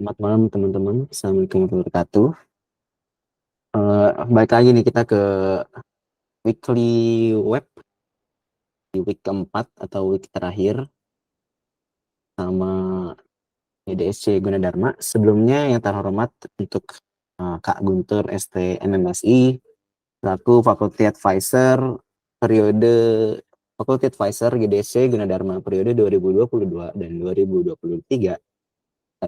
Selamat malam teman-teman. Assalamualaikum warahmatullahi wabarakatuh. Balik lagi nih kita ke weekly web di week keempat atau week terakhir sama EDSC Gunadarma. Sebelumnya yang terhormat untuk Kak Guntur ST MMSI selaku Faculty Advisor periode Faculty Advisor GDSC Gunadarma periode 2022 dan 2023,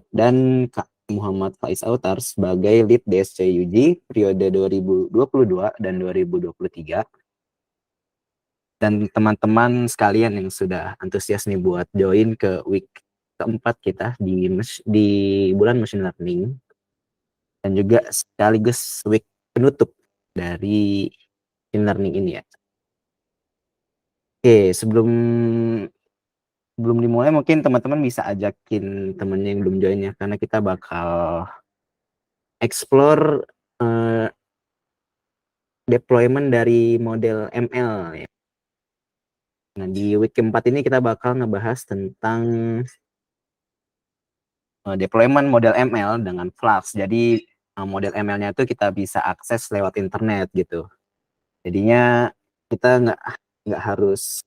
dan Kak Muhammad Faiz Autar sebagai Lead DSC UG periode 2022 dan 2023. Dan teman-teman sekalian yang sudah antusias nih buat join ke week keempat kita di bulan machine learning, dan juga sekaligus week penutup dari machine learning ini ya. Oke, sebelum dimulai mungkin teman-teman bisa ajakin temennya yang belum join ya, karena kita bakal explore deployment dari model ML ya. Nah, di week keempat ini kita bakal ngebahas tentang deployment model ML dengan Flux. Jadi model ML-nya itu kita bisa akses lewat internet gitu. Jadinya kita nggak harus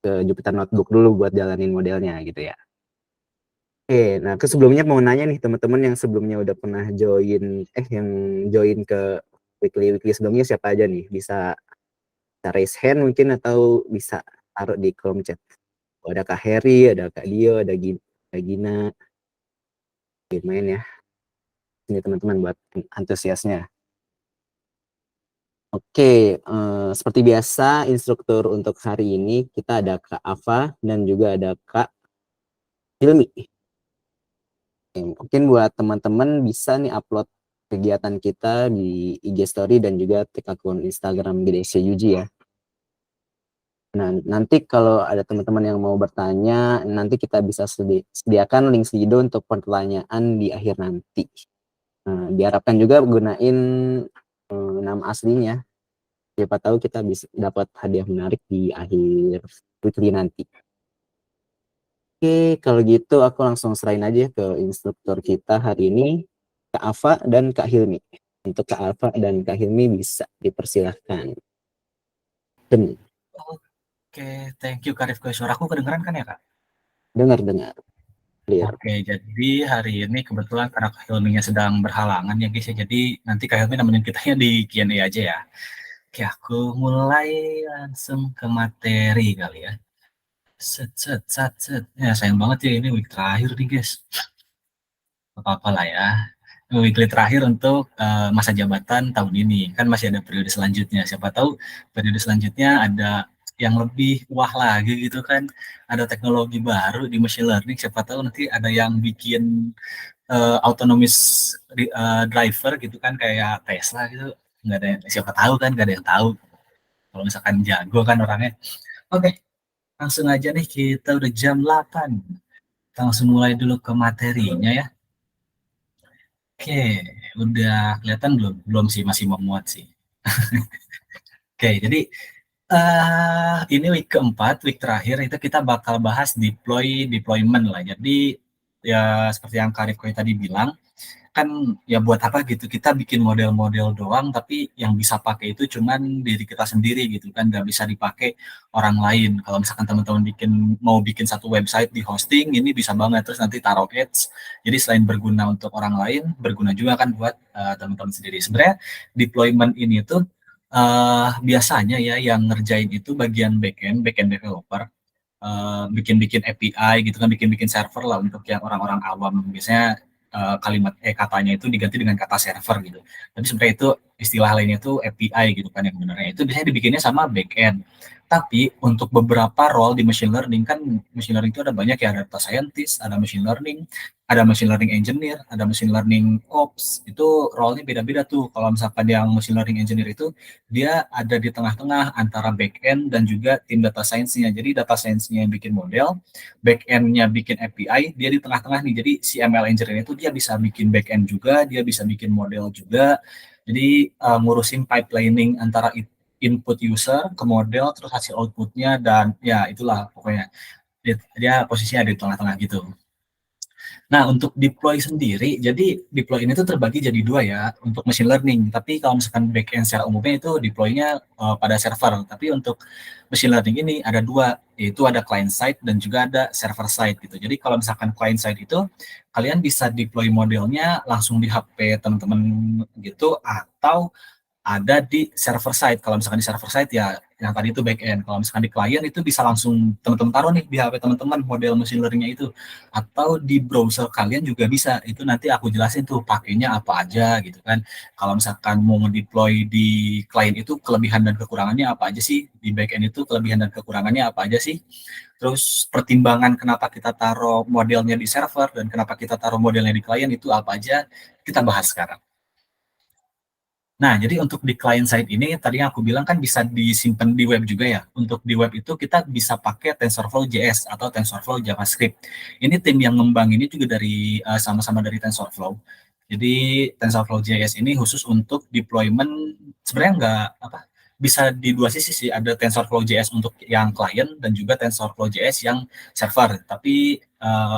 ke Jupyter Notebook dulu buat jalanin modelnya gitu ya. Oke, nah sebelumnya mau nanya nih teman-teman yang sebelumnya udah pernah yang join ke weekly sebelumnya siapa aja nih? Bisa raise hand mungkin atau bisa taruh di kolom chat. Ada Kak Heri, ada Kak Dio, ada Gina. Main ya. Ini teman-teman buat antusiasnya. Oke, seperti biasa instruktur untuk hari ini kita ada Kak Ava dan juga ada Kak Hilmi. Mungkin buat teman-teman bisa nih upload kegiatan kita di IG Story dan juga tag akun Instagram GDC Yuji ya. Nah, nanti kalau ada teman-teman yang mau bertanya, nanti kita bisa sediakan link Slido untuk pertanyaan di akhir nanti. Diharapkan juga gunain nama aslinya. Siapa tahu kita bisa dapat hadiah menarik di akhir weekly nanti. Oke, kalau gitu aku langsung serahin aja ke instruktur kita hari ini, Kak Ava dan Kak Hilmi. Untuk Kak Ava dan Kak Hilmi bisa dipersilahkan. Oke, thank you Kak Rifko. Suaraku kedengeran kan ya Kak? Dengar, clear. Oke, jadi hari ini kebetulan karena Kak Hilminya sedang berhalangan ya guys ya, jadi nanti Kak Hilmi nemenin kitanya di Q&A aja ya. Oke, aku mulai langsung ke materi kali ya. Set. Ya sayang banget ya ini week terakhir nih guys. Apa-apa lah ya. Weekly terakhir untuk masa jabatan tahun ini. Kan masih ada periode selanjutnya. Siapa tahu periode selanjutnya ada yang lebih wah lagi gitu kan. Ada teknologi baru di machine learning. Siapa tahu nanti ada yang bikin autonomous driver gitu kan kayak Tesla gitu. Nggak ada yang, siapa tahu kan nggak ada yang tahu. Kalau misalkan jago kan orangnya. Oke, langsung aja nih kita udah jam 8. Kita langsung mulai dulu ke materinya ya. Oke, udah kelihatan belum? Belum sih, masih mau muat sih. Oke, jadi ini week keempat, week terakhir itu kita bakal bahas deployment lah. Jadi ya seperti yang Karif Koi tadi bilang, kan ya buat apa gitu kita bikin model-model doang tapi yang bisa pakai itu cuman diri kita sendiri gitu kan, nggak bisa dipakai orang lain. Kalau misalkan teman-teman mau bikin satu website di hosting, ini bisa banget terus nanti taruh ads, jadi selain berguna untuk orang lain berguna juga kan buat teman-teman sendiri. Sebenarnya deployment ini tuh biasanya ya yang ngerjain itu bagian backend developer, bikin-bikin API gitu kan, bikin-bikin server lah untuk yang orang-orang awam. Biasanya katanya itu diganti dengan kata server gitu. Tapi sebenarnya itu istilah lainnya itu API gitu kan yang benernya. Itu biasanya dibikinnya sama backend. Tapi untuk beberapa role di machine learning, kan machine learning itu ada banyak ya, ada data scientist, ada machine learning engineer, ada machine learning ops. Itu role-nya beda-beda tuh. Kalau misalkan yang machine learning engineer itu dia ada di tengah-tengah antara back-end dan juga tim data science-nya. Jadi data science-nya yang bikin model, back-end-nya bikin API, dia di tengah-tengah nih. Jadi si ML engineer itu dia bisa bikin back-end juga, dia bisa bikin model juga. Jadi ngurusin pipelining antara input user ke model, terus hasil output-nya, dan ya itulah pokoknya. Dia posisinya ada di tengah-tengah gitu. Nah, untuk deploy sendiri, jadi deploy ini tuh terbagi jadi dua ya, untuk machine learning. Tapi kalau misalkan backend secara umumnya itu deploy-nya pada server. Tapi untuk machine learning ini ada dua, yaitu ada client side dan juga ada server side gitu. Jadi kalau misalkan client side itu, kalian bisa deploy modelnya langsung di HP teman-teman gitu, atau ada di server side. Kalau misalkan di server side ya yang tadi itu back end. Kalau misalkan di client itu bisa langsung teman-teman taruh nih di HP teman-teman model machine learning-nya itu. Atau di browser kalian juga bisa. Itu nanti aku jelasin tuh pakainya apa aja gitu kan. Kalau misalkan mau deploy di client itu kelebihan dan kekurangannya apa aja sih? Di back end itu kelebihan dan kekurangannya apa aja sih? Terus pertimbangan kenapa kita taruh modelnya di server dan kenapa kita taruh modelnya di klien itu apa aja, kita bahas sekarang. Nah, jadi untuk di client side ini tadi yang aku bilang kan bisa disimpan di web juga ya. Untuk di web itu kita bisa pakai TensorFlow JS atau TensorFlow JavaScript. Ini tim yang ngembang ini juga dari sama-sama dari TensorFlow. Jadi TensorFlow JS ini khusus untuk deployment sebenarnya nggak apa bisa di dua sisi sih, ada TensorFlow JS untuk yang client dan juga TensorFlow JS yang server. Tapi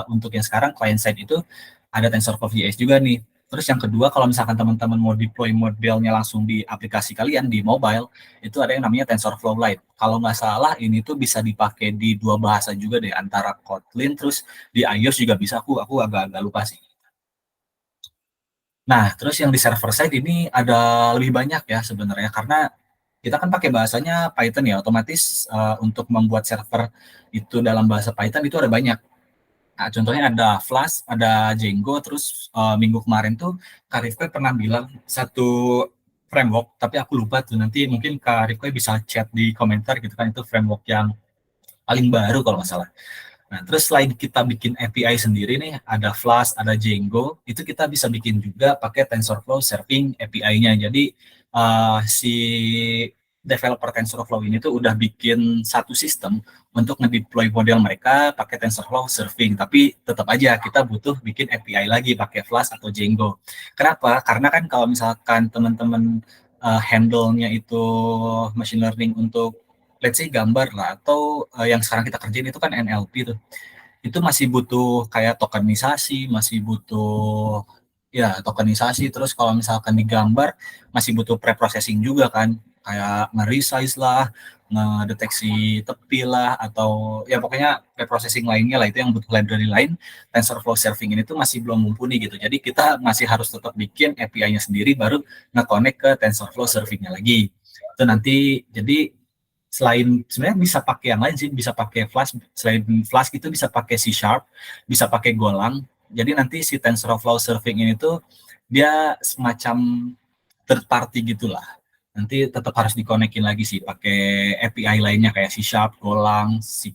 untuk yang sekarang client side itu ada TensorFlow JS juga nih. Terus yang kedua, kalau misalkan teman-teman mau deploy modelnya langsung di aplikasi kalian, di mobile, itu ada yang namanya TensorFlow Lite. Kalau nggak salah, ini tuh bisa dipakai di dua bahasa juga deh, antara Kotlin, terus di iOS juga bisa, aku agak-agak lupa sih. Nah, terus yang di server side ini ada lebih banyak ya sebenarnya, karena kita kan pakai bahasanya Python ya, otomatis untuk membuat server itu dalam bahasa Python itu ada banyak. Nah, contohnya ada Flask, ada Django, terus minggu kemarin tuh Kak Rifka pernah bilang satu framework, tapi aku lupa tuh, nanti mungkin Kak Rifka bisa chat di komentar gitu kan, itu framework yang paling baru kalau nggak salah. Nah, terus selain kita bikin API sendiri nih, ada Flask, ada Django, itu kita bisa bikin juga pakai TensorFlow Serving API-nya. Jadi si developer TensorFlow ini tuh udah bikin satu sistem untuk ngedeploy model mereka pakai TensorFlow Serving, tapi tetap aja kita butuh bikin API lagi pakai Flask atau Django. Kenapa? Karena kan kalau misalkan teman-teman handle-nya itu machine learning untuk let's say gambar lah, atau yang sekarang kita kerjain itu kan NLP tuh, itu masih butuh kayak tokenisasi, masih butuh ya tokenisasi. Terus kalau misalkan digambar masih butuh preprocessing juga kan, kayak nge-resize lah, ngedeteksi tepi lah, atau ya pokoknya preprocessing lainnya lah, itu yang butuh library lain. TensorFlow Serving ini tuh masih belum mumpuni gitu, jadi kita masih harus tetap bikin API-nya sendiri baru nge-connect ke TensorFlow Serving-nya lagi. Itu nanti jadi selain sebenarnya bisa pakai yang lain sih, bisa pakai Flask, selain Flask itu bisa pakai C Sharp, bisa pakai Golang. Jadi nanti si TensorFlow Serving ini tuh dia semacam third party gitulah. Nanti tetap harus dikonekin lagi sih pakai API lainnya kayak C Sharp, Golang, C++,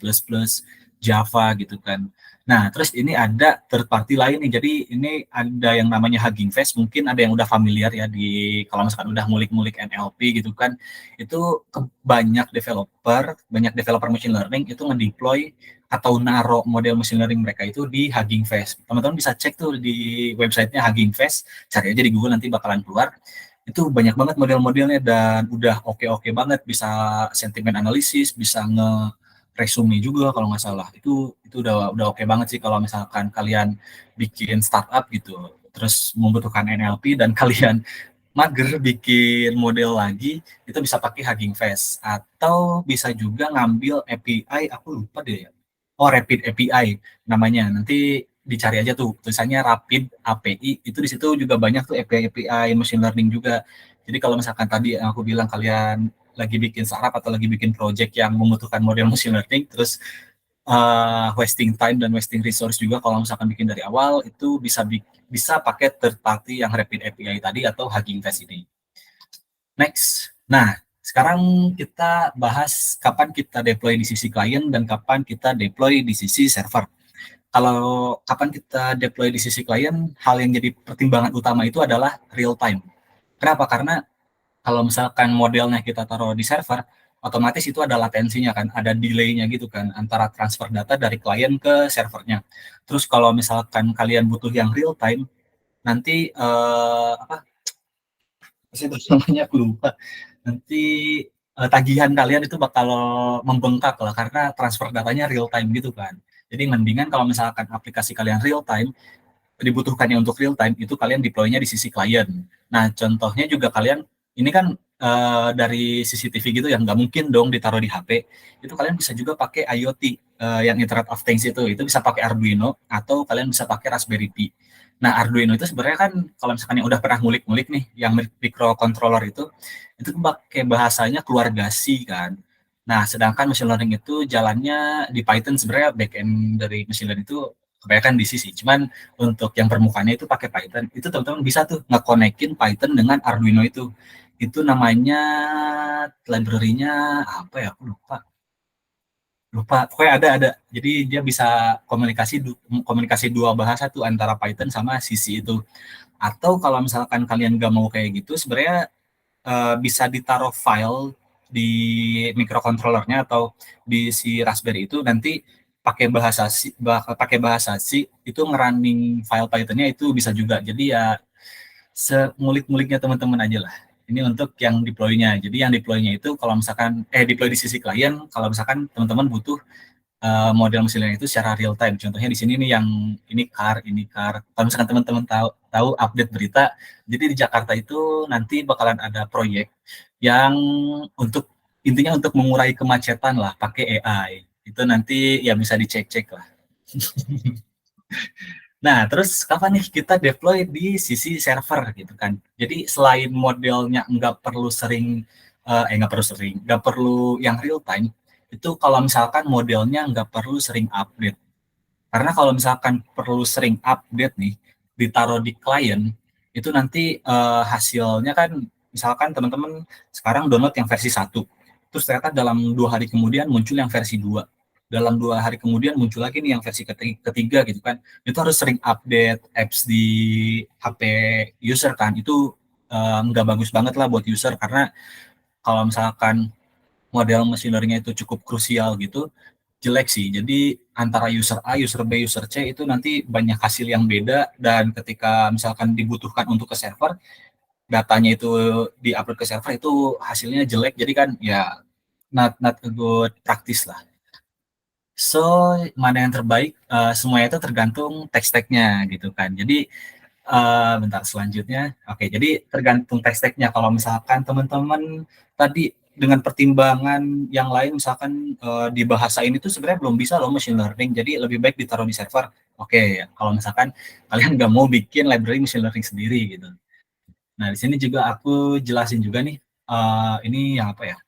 Java gitu kan. Nah, terus ini ada third party lain nih. Jadi ini ada yang namanya Hugging Face. Mungkin ada yang udah familiar ya di kalau misalkan udah ngulik-ngulik NLP gitu kan. Itu banyak developer machine learning itu ngedeploy atau naro model machine learning mereka itu di Hugging Face. Teman-teman bisa cek tuh di websitenya Hugging Face. Cari aja di Google nanti bakalan keluar. Itu banyak banget model-modelnya dan udah oke-oke banget, bisa sentimen analisis, bisa resume juga kalau nggak salah. Itu udah oke banget sih kalau misalkan kalian bikin startup gitu, terus membutuhkan NLP dan kalian mager bikin model lagi, itu bisa pakai Hugging Face atau bisa juga ngambil API, aku lupa deh ya. Oh, Rapid API namanya. Nanti dicari aja tuh tulisannya Rapid API, itu di situ juga banyak tuh API machine learning juga. Jadi kalau misalkan tadi aku bilang kalian lagi bikin startup atau lagi bikin project yang membutuhkan model machine learning, terus wasting time dan wasting resource juga kalau misalkan bikin dari awal, itu bisa pakai third party yang Rapid API tadi atau Hugging Face ini. Next. Nah, sekarang kita bahas kapan kita deploy di sisi klien dan kapan kita deploy di sisi server. Kalau kapan kita deploy di sisi klien, hal yang jadi pertimbangan utama itu adalah real time. Kenapa? Karena kalau misalkan modelnya kita taruh di server, otomatis itu ada latensinya kan, ada delay-nya gitu kan, antara transfer data dari klien ke servernya. Terus kalau misalkan kalian butuh yang real time, nanti apa sih namanya aku lupa. Nanti tagihan kalian itu bakal membengkak lah karena transfer datanya real time gitu kan. Jadi mendingan kalau misalkan aplikasi kalian real time, dibutuhkannya untuk real time itu kalian deploy-nya di sisi klien. Nah, contohnya juga kalian ini kan dari CCTV gitu yang nggak mungkin dong ditaruh di HP. Itu kalian bisa juga pakai IoT yang Internet of Things itu bisa pakai Arduino atau kalian bisa pakai Raspberry Pi. Nah, Arduino itu sebenarnya kan kalau misalkan yang udah pernah ngulik-ngulik nih, yang microcontroller itu pakai bahasanya keluarga C kan. Nah, sedangkan machine learning itu jalannya di Python sebenarnya backend dari machine learning itu kebanyakan di C sih. Cuman untuk yang permukaannya itu pakai Python. Itu teman-teman bisa tuh nge-connect-in Python dengan Arduino itu. Itu namanya library-nya apa ya? Aku lupa. Lupa. Pokoknya ada. Jadi dia bisa komunikasi dua bahasa tuh antara Python sama C itu. Atau kalau misalkan kalian nggak mau kayak gitu, sebenarnya bisa ditaruh file di microcontrollernya atau di si Raspberry itu nanti pakai bahasa C itu ngerunning file Python-nya itu bisa juga. Jadi ya semulik-muliknya teman-teman aja lah. Ini untuk yang deploy-nya. Jadi yang deploy-nya itu kalau misalkan deploy di sisi klien, kalau misalkan teman-teman butuh model mesin learning itu secara real time. Contohnya di sini nih yang ini car. Kalau misalkan teman-teman tahu update berita, jadi di Jakarta itu nanti bakalan ada proyek yang untuk intinya untuk mengurai kemacetan lah pakai AI. Itu nanti ya bisa dicek-cek lah. Nah, terus kapan nih kita deploy di sisi server gitu kan. Jadi selain modelnya nggak perlu yang real time, itu kalau misalkan modelnya nggak perlu sering update. Karena kalau misalkan perlu sering update nih, ditaruh di klien, itu nanti hasilnya kan, misalkan teman-teman sekarang download yang versi 1, terus ternyata dalam 2 hari kemudian muncul yang versi 2, dalam 2 hari kemudian muncul lagi nih yang versi ketiga gitu kan, itu harus sering update apps di HP user kan, itu nggak bagus banget lah buat user, karena kalau misalkan model machine learning itu cukup krusial gitu, jelek sih. Jadi antara user A, user B, user C itu nanti banyak hasil yang beda, dan ketika misalkan dibutuhkan untuk ke server, datanya itu di-upload ke server itu hasilnya jelek. Jadi kan ya not a good practice lah. So, mana yang terbaik? Semuanya itu tergantung tech-stack-nya gitu kan. Jadi bentar selanjutnya. Oke, jadi tergantung tech stack-nya. Kalau misalkan teman-teman tadi dengan pertimbangan yang lain, misalkan di bahasa ini tuh sebenarnya belum bisa loh machine learning, jadi lebih baik ditaruh di server. Oke, kalau misalkan kalian nggak mau bikin library machine learning sendiri gitu. Nah, di sini juga aku jelasin juga nih, ini yang apa ya?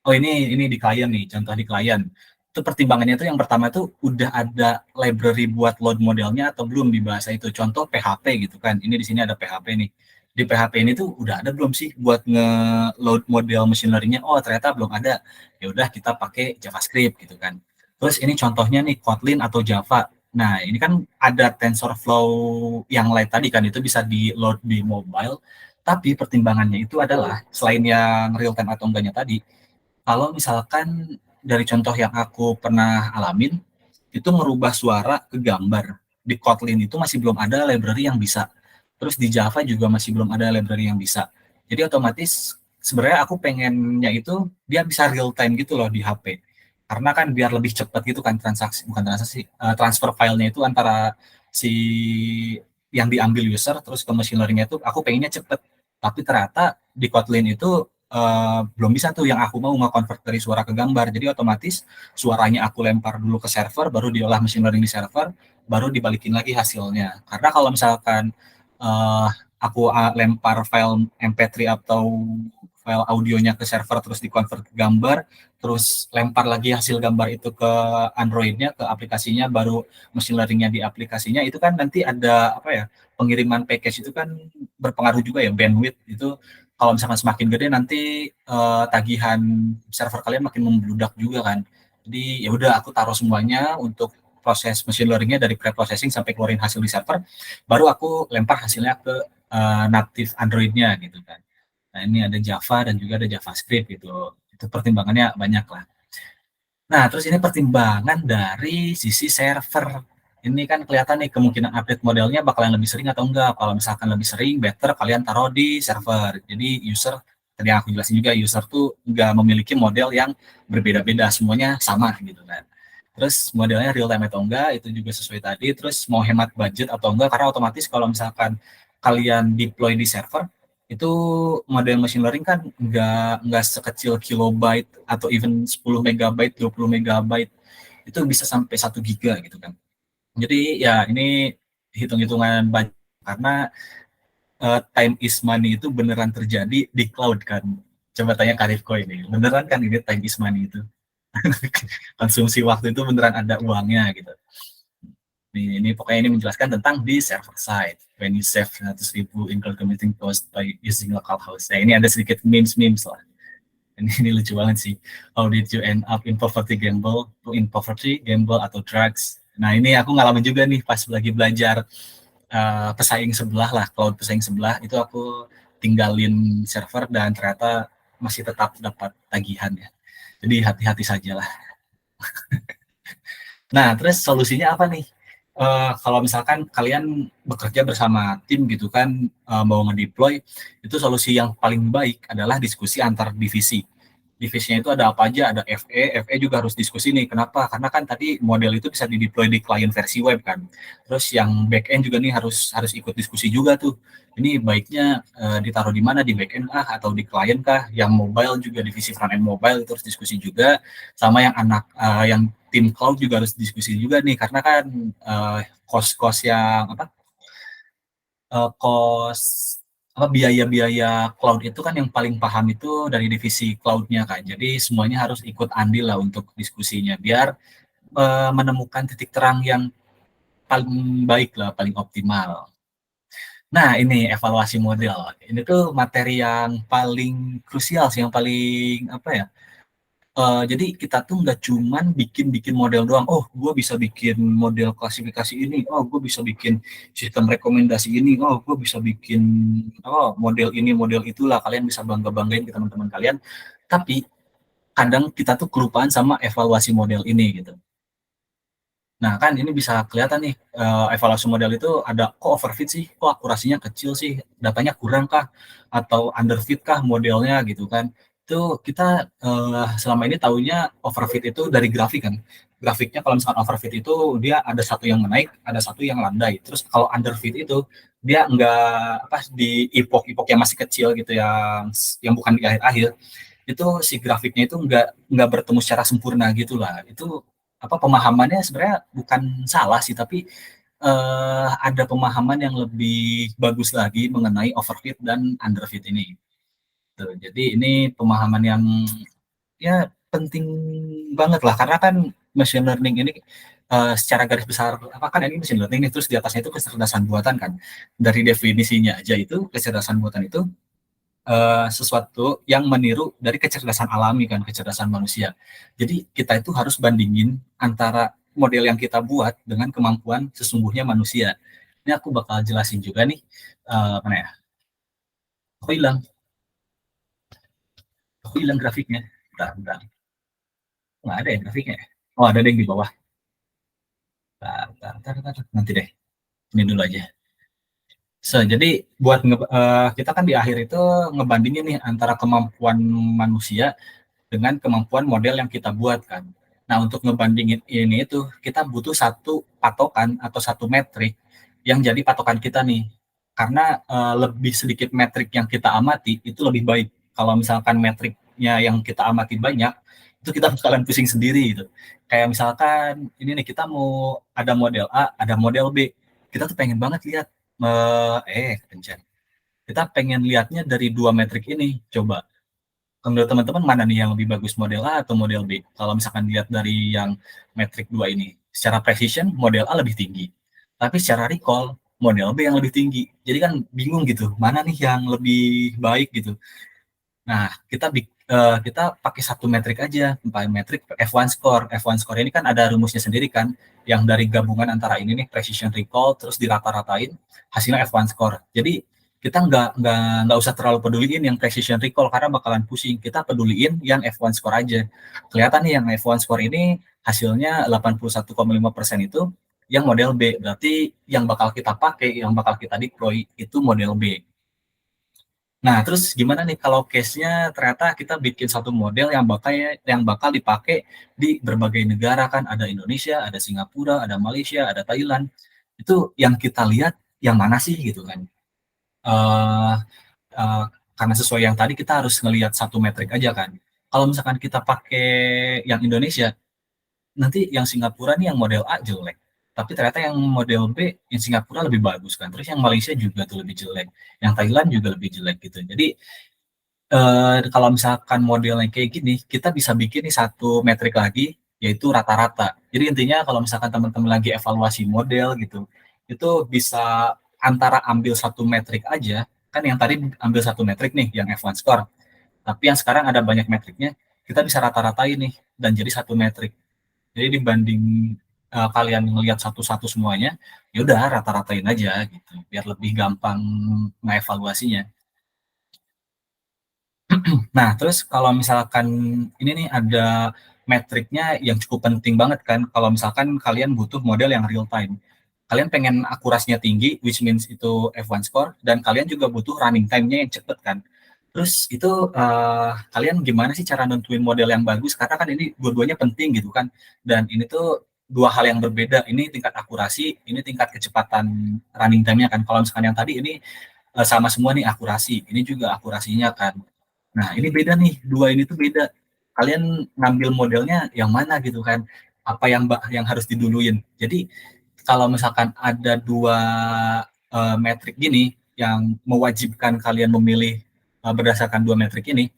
Oh, ini di klien nih, contoh di klien. Itu pertimbangannya itu yang pertama itu udah ada library buat load modelnya atau belum di bahasa itu. Contoh PHP gitu kan. Ini di sini ada PHP nih. Di PHP ini tuh udah ada belum sih buat nge-load model machine learning-nya? Oh, ternyata belum ada. Ya udah kita pakai JavaScript gitu kan. Terus ini contohnya nih Kotlin atau Java. Nah, ini kan ada TensorFlow yang lain tadi kan, itu bisa di-load di mobile. Tapi pertimbangannya itu adalah selain yang real time atau enggaknya tadi, kalau misalkan dari contoh yang aku pernah alamin, itu merubah suara ke gambar. Di Kotlin itu masih belum ada library yang bisa. Terus di Java juga masih belum ada library yang bisa. Jadi otomatis sebenarnya aku pengennya itu dia bisa real time gitu loh di HP. Karena kan biar lebih cepat gitu kan transfer filenya itu antara si yang diambil user terus ke machine learning itu aku pengennya cepet. Tapi ternyata di Kotlin itu belum bisa tuh yang aku mau nge-convert dari suara ke gambar. Jadi otomatis suaranya aku lempar dulu ke server, baru diolah machine learning di server, baru dibalikin lagi hasilnya. Karena kalau misalkan aku lempar file MP3 atau file audionya ke server terus di-convert ke gambar, terus lempar lagi hasil gambar itu ke Android-nya, ke aplikasinya, baru machine learning-nya di aplikasinya, itu kan nanti ada apa ya, pengiriman package itu kan berpengaruh juga ya, bandwidth itu kalau misalkan semakin gede nanti tagihan server kalian makin membludak juga kan. Jadi ya udah aku taruh semuanya untuk proses machine learning-nya dari pre-processing sampai keluarin hasil di server, baru aku lempar hasilnya ke native Android-nya gitu kan. Nah, ini ada Java dan juga ada JavaScript gitu. Itu pertimbangannya banyak lah. Nah, terus ini pertimbangan dari sisi server. Ini kan kelihatan nih kemungkinan update modelnya bakalan lebih sering atau enggak. Kalau misalkan lebih sering, better kalian taruh di server. Jadi user, tadi yang aku jelasin juga, user tuh enggak memiliki model yang berbeda-beda, semuanya sama gitu kan. terus modelnya real time atau enggak, itu juga sesuai tadi, terus mau hemat budget atau enggak, karena otomatis kalau misalkan kalian deploy di server, itu model machine learning kan nggak sekecil kilobyte atau even 10 megabyte, 20 megabyte, itu bisa sampai 1 giga gitu kan. Jadi ya ini hitung-hitungan budget, karena time is money itu beneran terjadi di cloud kan. Coba tanya Karifko ini, beneran kan ini time is money itu? Konsumsi waktu itu beneran ada uangnya gitu. Ini pokoknya ini menjelaskan tentang di server side. When you save 100.000 in cloud computing cost by using local host. Nah, ini ada sedikit memes lah. Ini lucu banget sih. How did you end up in poverty gamble atau drugs? Nah, ini aku ngalamin juga nih pas lagi belajar pesaing sebelah lah, cloud pesaing sebelah, itu aku tinggalin server dan ternyata masih tetap dapat tagihan ya. Jadi hati-hati saja lah. Nah, terus solusinya apa nih? Kalau misalkan kalian bekerja bersama tim gitu kan, mau ngedeploy, itu solusi yang paling baik adalah diskusi antar divisi. Divisinya itu ada apa aja, ada FE juga harus diskusi nih. Kenapa? Karena kan tadi model itu bisa di-deploy di klien versi web kan. Terus yang back end juga nih harus harus ikut diskusi juga tuh. Ini baiknya ditaruh di mana, di back end atau di klien kah? Yang mobile juga, divisi front end mobile itu harus diskusi juga. Sama yang yang tim cloud juga harus diskusi juga nih, karena kan cost yang apa, cost biaya-biaya cloud itu kan yang paling paham itu dari divisi cloud-nya kan. Jadi semuanya harus ikut andil lah untuk diskusinya biar menemukan titik terang yang paling baik lah, paling optimal. Nah, ini evaluasi model. Ini tuh materi yang paling krusial sih, yang paling apa ya? Jadi kita tuh nggak cuman bikin model doang. Oh, gue bisa bikin model klasifikasi ini. Oh, gue bisa bikin sistem rekomendasi ini. Oh, gue bisa bikin model ini, model itulah. Kalian bisa bangga-banggain ke teman-teman kalian. Tapi kadang kita tuh kelupaan sama evaluasi model ini gitu. Nah, kan ini bisa kelihatan nih, evaluasi model itu ada, kok overfit sih, kok akurasinya kecil sih, datanya kurang kah, atau underfit kah modelnya gitu kan. Itu kita selama ini taunya overfit itu dari grafik kan. Grafiknya kalau misalkan overfit itu dia ada satu yang menaik, ada satu yang landai. Terus kalau underfit itu dia nggak apa, di ipok-ipok yang masih kecil gitu, yang bukan di akhir-akhir, itu si grafiknya itu nggak bertemu secara sempurna gitulah. Itu apa, pemahamannya sebenarnya bukan salah sih, tapi ada pemahaman yang lebih bagus lagi mengenai overfit dan underfit ini. Tuh, jadi ini pemahaman yang ya penting banget lah, karena kan machine learning ini secara garis besar apa kan, ini machine learning nih, terus di atasnya itu kecerdasan buatan kan. Dari definisinya aja itu kecerdasan buatan itu sesuatu yang meniru dari kecerdasan alami kan, kecerdasan manusia. Jadi kita itu harus bandingin antara model yang kita buat dengan kemampuan sesungguhnya manusia. Ini aku bakal jelasin juga nih, mana ya? Aku hilang, grafiknya. Bentar. Nggak ada ya grafiknya. Oh, ada deh di bawah. Bentar. Nanti deh. Ini dulu aja. Jadi buat kita kan di akhir itu ngebandingin nih antara kemampuan manusia dengan kemampuan model yang kita buat kan. Nah, untuk ngebandingin ini itu kita butuh satu patokan atau satu metrik yang jadi patokan kita nih. Karena lebih sedikit metrik yang kita amati itu lebih baik. Kalau misalkan metriknya yang kita amati banyak, itu kita bakalan pusing sendiri gitu. Kayak misalkan ini nih, kita mau ada model A, ada model B. Kita tuh pengen banget lihat kepencet. Kita pengen lihatnya dari dua metrik ini. Coba menurut teman-teman mana nih yang lebih bagus, model A atau model B? Kalau misalkan lihat dari yang metrik dua ini, secara precision model A lebih tinggi, tapi secara recall model B yang lebih tinggi. Jadi kan bingung gitu, mana nih yang lebih baik gitu. Nah, kita pakai satu metrik aja, metrik F1 score. F1 score ini kan ada rumusnya sendiri kan, yang dari gabungan antara ini nih, precision recall, terus dirata-ratain, hasilnya F1 score. Jadi kita nggak usah terlalu peduliin yang precision recall karena bakalan pusing. Kita peduliin yang F1 score aja. Kelihatan nih yang F1 score ini hasilnya 81,5% itu yang model B. Berarti yang bakal kita pakai, yang bakal kita deploy itu model B. Nah, terus gimana nih kalau case-nya ternyata kita bikin satu model yang bakal dipakai di berbagai negara kan, ada Indonesia, ada Singapura, ada Malaysia, ada Thailand. Itu yang kita lihat yang mana sih gitu kan. Eee eee, karena sesuai yang tadi kita harus ngelihat satu metrik aja kan. Kalau misalkan kita pakai yang Indonesia, nanti yang Singapura nih yang model A jelek, tapi ternyata yang model B yang Singapura lebih bagus kan, terus yang Malaysia juga tuh lebih jelek, yang Thailand juga lebih jelek gitu. Jadi kalau misalkan modelnya kayak gini, kita bisa bikin nih satu metrik lagi, yaitu rata-rata. Jadi intinya kalau misalkan teman-teman lagi evaluasi model gitu, itu bisa antara ambil satu metrik aja, kan yang tadi ambil satu metrik nih, yang F1 score. Tapi yang sekarang ada banyak metriknya, kita bisa rata-ratain nih dan jadi satu metrik. Jadi dibanding kalian ngelihat satu-satu semuanya, ya udah rata-ratain aja gitu, biar lebih gampang mengevaluasinya. Nah, terus kalau misalkan ini nih ada metriknya yang cukup penting banget kan, kalau misalkan kalian butuh model yang real time. Kalian pengen akurasinya tinggi, which means itu F1 score, dan kalian juga butuh running time-nya yang cepet kan. Terus itu kalian gimana sih cara nentuin model yang bagus? Karena kan ini dua-duanya penting gitu kan. Dan ini tuh dua hal yang berbeda. Ini tingkat akurasi, ini tingkat kecepatan running time-nya kan. Kalau misalkan yang tadi ini sama semua nih akurasi, ini juga akurasinya kan. Nah, ini beda nih, dua ini tuh beda. Kalian ngambil modelnya yang mana gitu kan? Apa yang harus diduluin. Jadi kalau misalkan ada dua metrik gini yang mewajibkan kalian memilih berdasarkan dua metrik ini,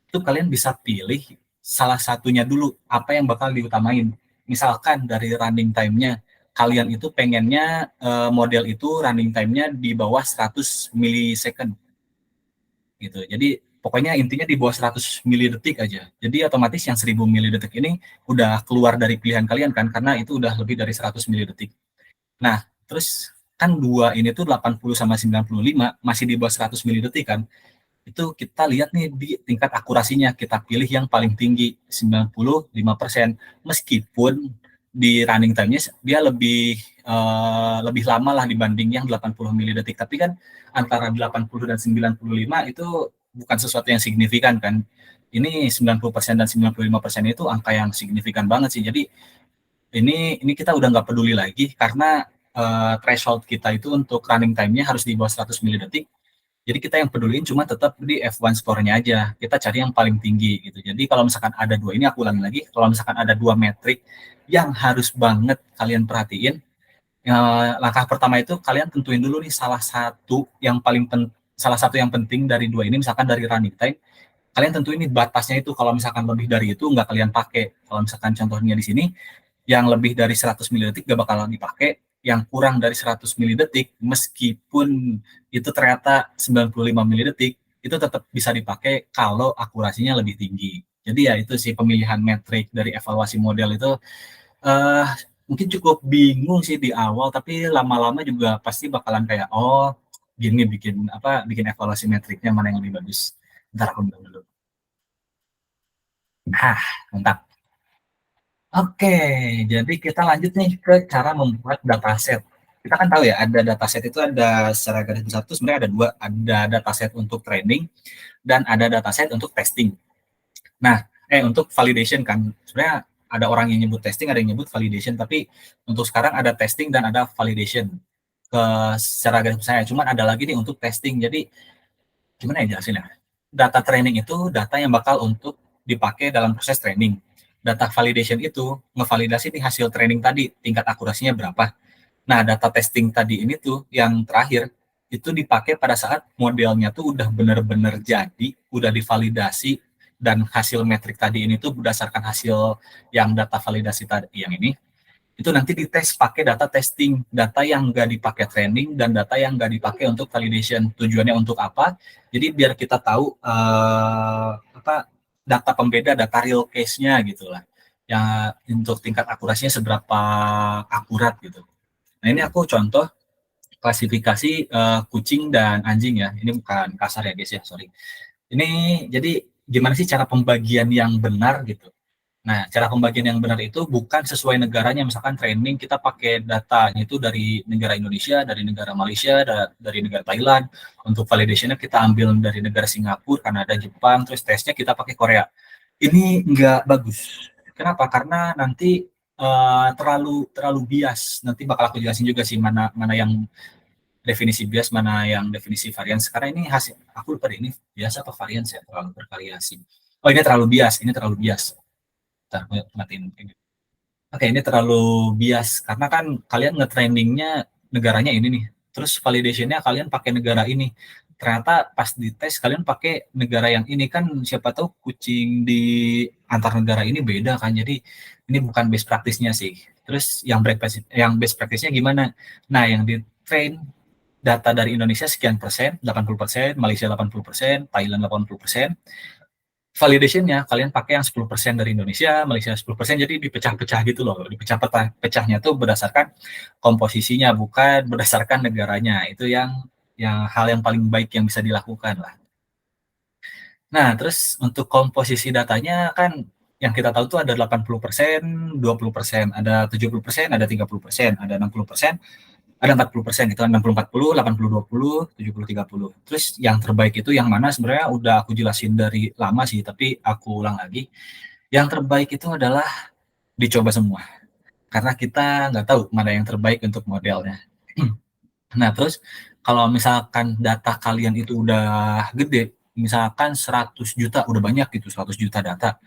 itu kalian bisa pilih salah satunya dulu apa yang bakal diutamain. Misalkan dari running time-nya, kalian itu pengennya model itu running time-nya di bawah 100 milisecond gitu. Jadi pokoknya intinya di bawah 100 milidetik aja. Jadi otomatis yang 1000 milidetik ini udah keluar dari pilihan kalian kan, karena itu udah lebih dari 100 milidetik. Nah, terus kan dua ini tuh 80 sama 95 masih di bawah 100 milidetik kan. Itu kita lihat nih di tingkat akurasinya, kita pilih yang paling tinggi 95%. Meskipun di running time-nya dia lebih lama lah dibanding yang 80 milidetik. Tapi kan antara 80 dan 95 itu bukan sesuatu yang signifikan kan. Ini 90% dan 95% itu angka yang signifikan banget sih. Jadi ini kita udah nggak peduli lagi karena threshold kita itu untuk running time-nya harus di bawah 100 milidetik. Jadi kita yang peduliin cuma tetap di F1 score-nya aja. Kita cari yang paling tinggi gitu. Jadi kalau misalkan ada dua ini aku ulangi lagi, kalau misalkan ada dua metrik yang harus banget kalian perhatiin, langkah pertama itu kalian tentuin dulu nih salah satu yang penting dari dua ini, misalkan dari running time, kalian tentuin nih batasnya itu. Kalau misalkan lebih dari itu nggak kalian pakai. Kalau misalkan contohnya di sini yang lebih dari 100 milidetik gak bakalan dipakai, yang kurang dari 100 milidetik meskipun itu ternyata 95 milidetik itu tetap bisa dipakai kalau akurasinya lebih tinggi. Jadi ya itu sih pemilihan metrik dari evaluasi model itu uh, mungkin cukup bingung sih di awal, tapi lama-lama juga pasti bakalan kayak oh gini bikin evaluasi metriknya mana yang lebih bagus. Ntar aku bilang dulu. Nah, mantap. Oke, jadi kita lanjut nih ke cara membuat dataset. Kita kan tahu ya, ada dataset itu ada secara garis besar itu sebenarnya ada dua, ada dataset untuk training dan ada dataset untuk testing. Nah, untuk validation kan, sebenarnya ada orang yang nyebut testing, ada yang nyebut validation, tapi untuk sekarang ada testing dan ada validation ke secara garis besar. Cuman ada lagi nih untuk testing. Jadi gimana ya jelasin ya? Data training itu data yang bakal untuk dipakai dalam proses training. Data validation itu ngevalidasi nih hasil training tadi, tingkat akurasinya berapa. Nah, data testing tadi ini tuh yang terakhir, itu dipakai pada saat modelnya tuh udah benar-benar jadi, udah divalidasi, dan hasil metrik tadi ini tuh berdasarkan hasil yang data validasi tadi yang ini, itu nanti dites pakai data testing, data yang nggak dipakai training dan data yang nggak dipakai untuk validation. Tujuannya untuk apa? Jadi biar kita tahu apa data pembeda, data real case-nya gitu lah. Ya untuk tingkat akurasinya seberapa akurat gitu. Nah ini aku contoh klasifikasi kucing dan anjing ya. Ini bukan kasar ya guys ya, sorry. Ini jadi gimana sih cara pembagian yang benar gitu Nah, cara pembagian yang benar itu bukan sesuai negaranya. Misalkan training kita pakai datanya itu dari negara Indonesia, dari negara Malaysia, dari negara Thailand. Untuk validation-nya kita ambil dari negara Singapura, Kanada, Jepang, terus tesnya kita pakai Korea. Ini nggak bagus. Kenapa? Karena nanti terlalu terlalu bias. Nanti bakal aku jelasin juga sih mana mana yang definisi bias, mana yang definisi varians. Karena ini hasil aku lupa deh, ini bias apa varians ya, terlalu bervariasi. Oh, ini terlalu bias, ini terlalu bias. Bentar, gue matiin. Oke, ini terlalu bias karena kan kalian nge-trainingnya negaranya ini nih. Terus validation-nya kalian pakai negara ini. Ternyata pas dites kalian pakai negara yang ini, kan siapa tahu kucing di antar negara ini beda kan. Jadi ini bukan best practice-nya sih. Terus yang best practice-nya gimana? Nah, yang di train data dari Indonesia sekian persen, 80%, Malaysia 80%, Thailand 80%. Validation-nya kalian pakai yang 10% dari Indonesia, Malaysia 10%, jadi dipecah-pecah gitu loh. Dipecah-pecahnya tuh berdasarkan komposisinya, bukan berdasarkan negaranya. Itu yang hal yang paling baik yang bisa dilakukan lah. Nah, terus untuk komposisi datanya kan yang kita tahu tuh ada 80%, 20%, ada 70%, ada 30%, ada 60%, ada 40%, itu 60-40, 80-20, 70-30. Terus yang terbaik itu yang mana, sebenarnya udah aku jelasin dari lama sih, tapi aku ulang lagi. Yang terbaik itu adalah dicoba semua. Karena kita nggak tahu mana yang terbaik untuk modelnya. Nah, terus kalau misalkan data kalian itu udah gede, misalkan 100 juta, udah banyak gitu, 100 juta data.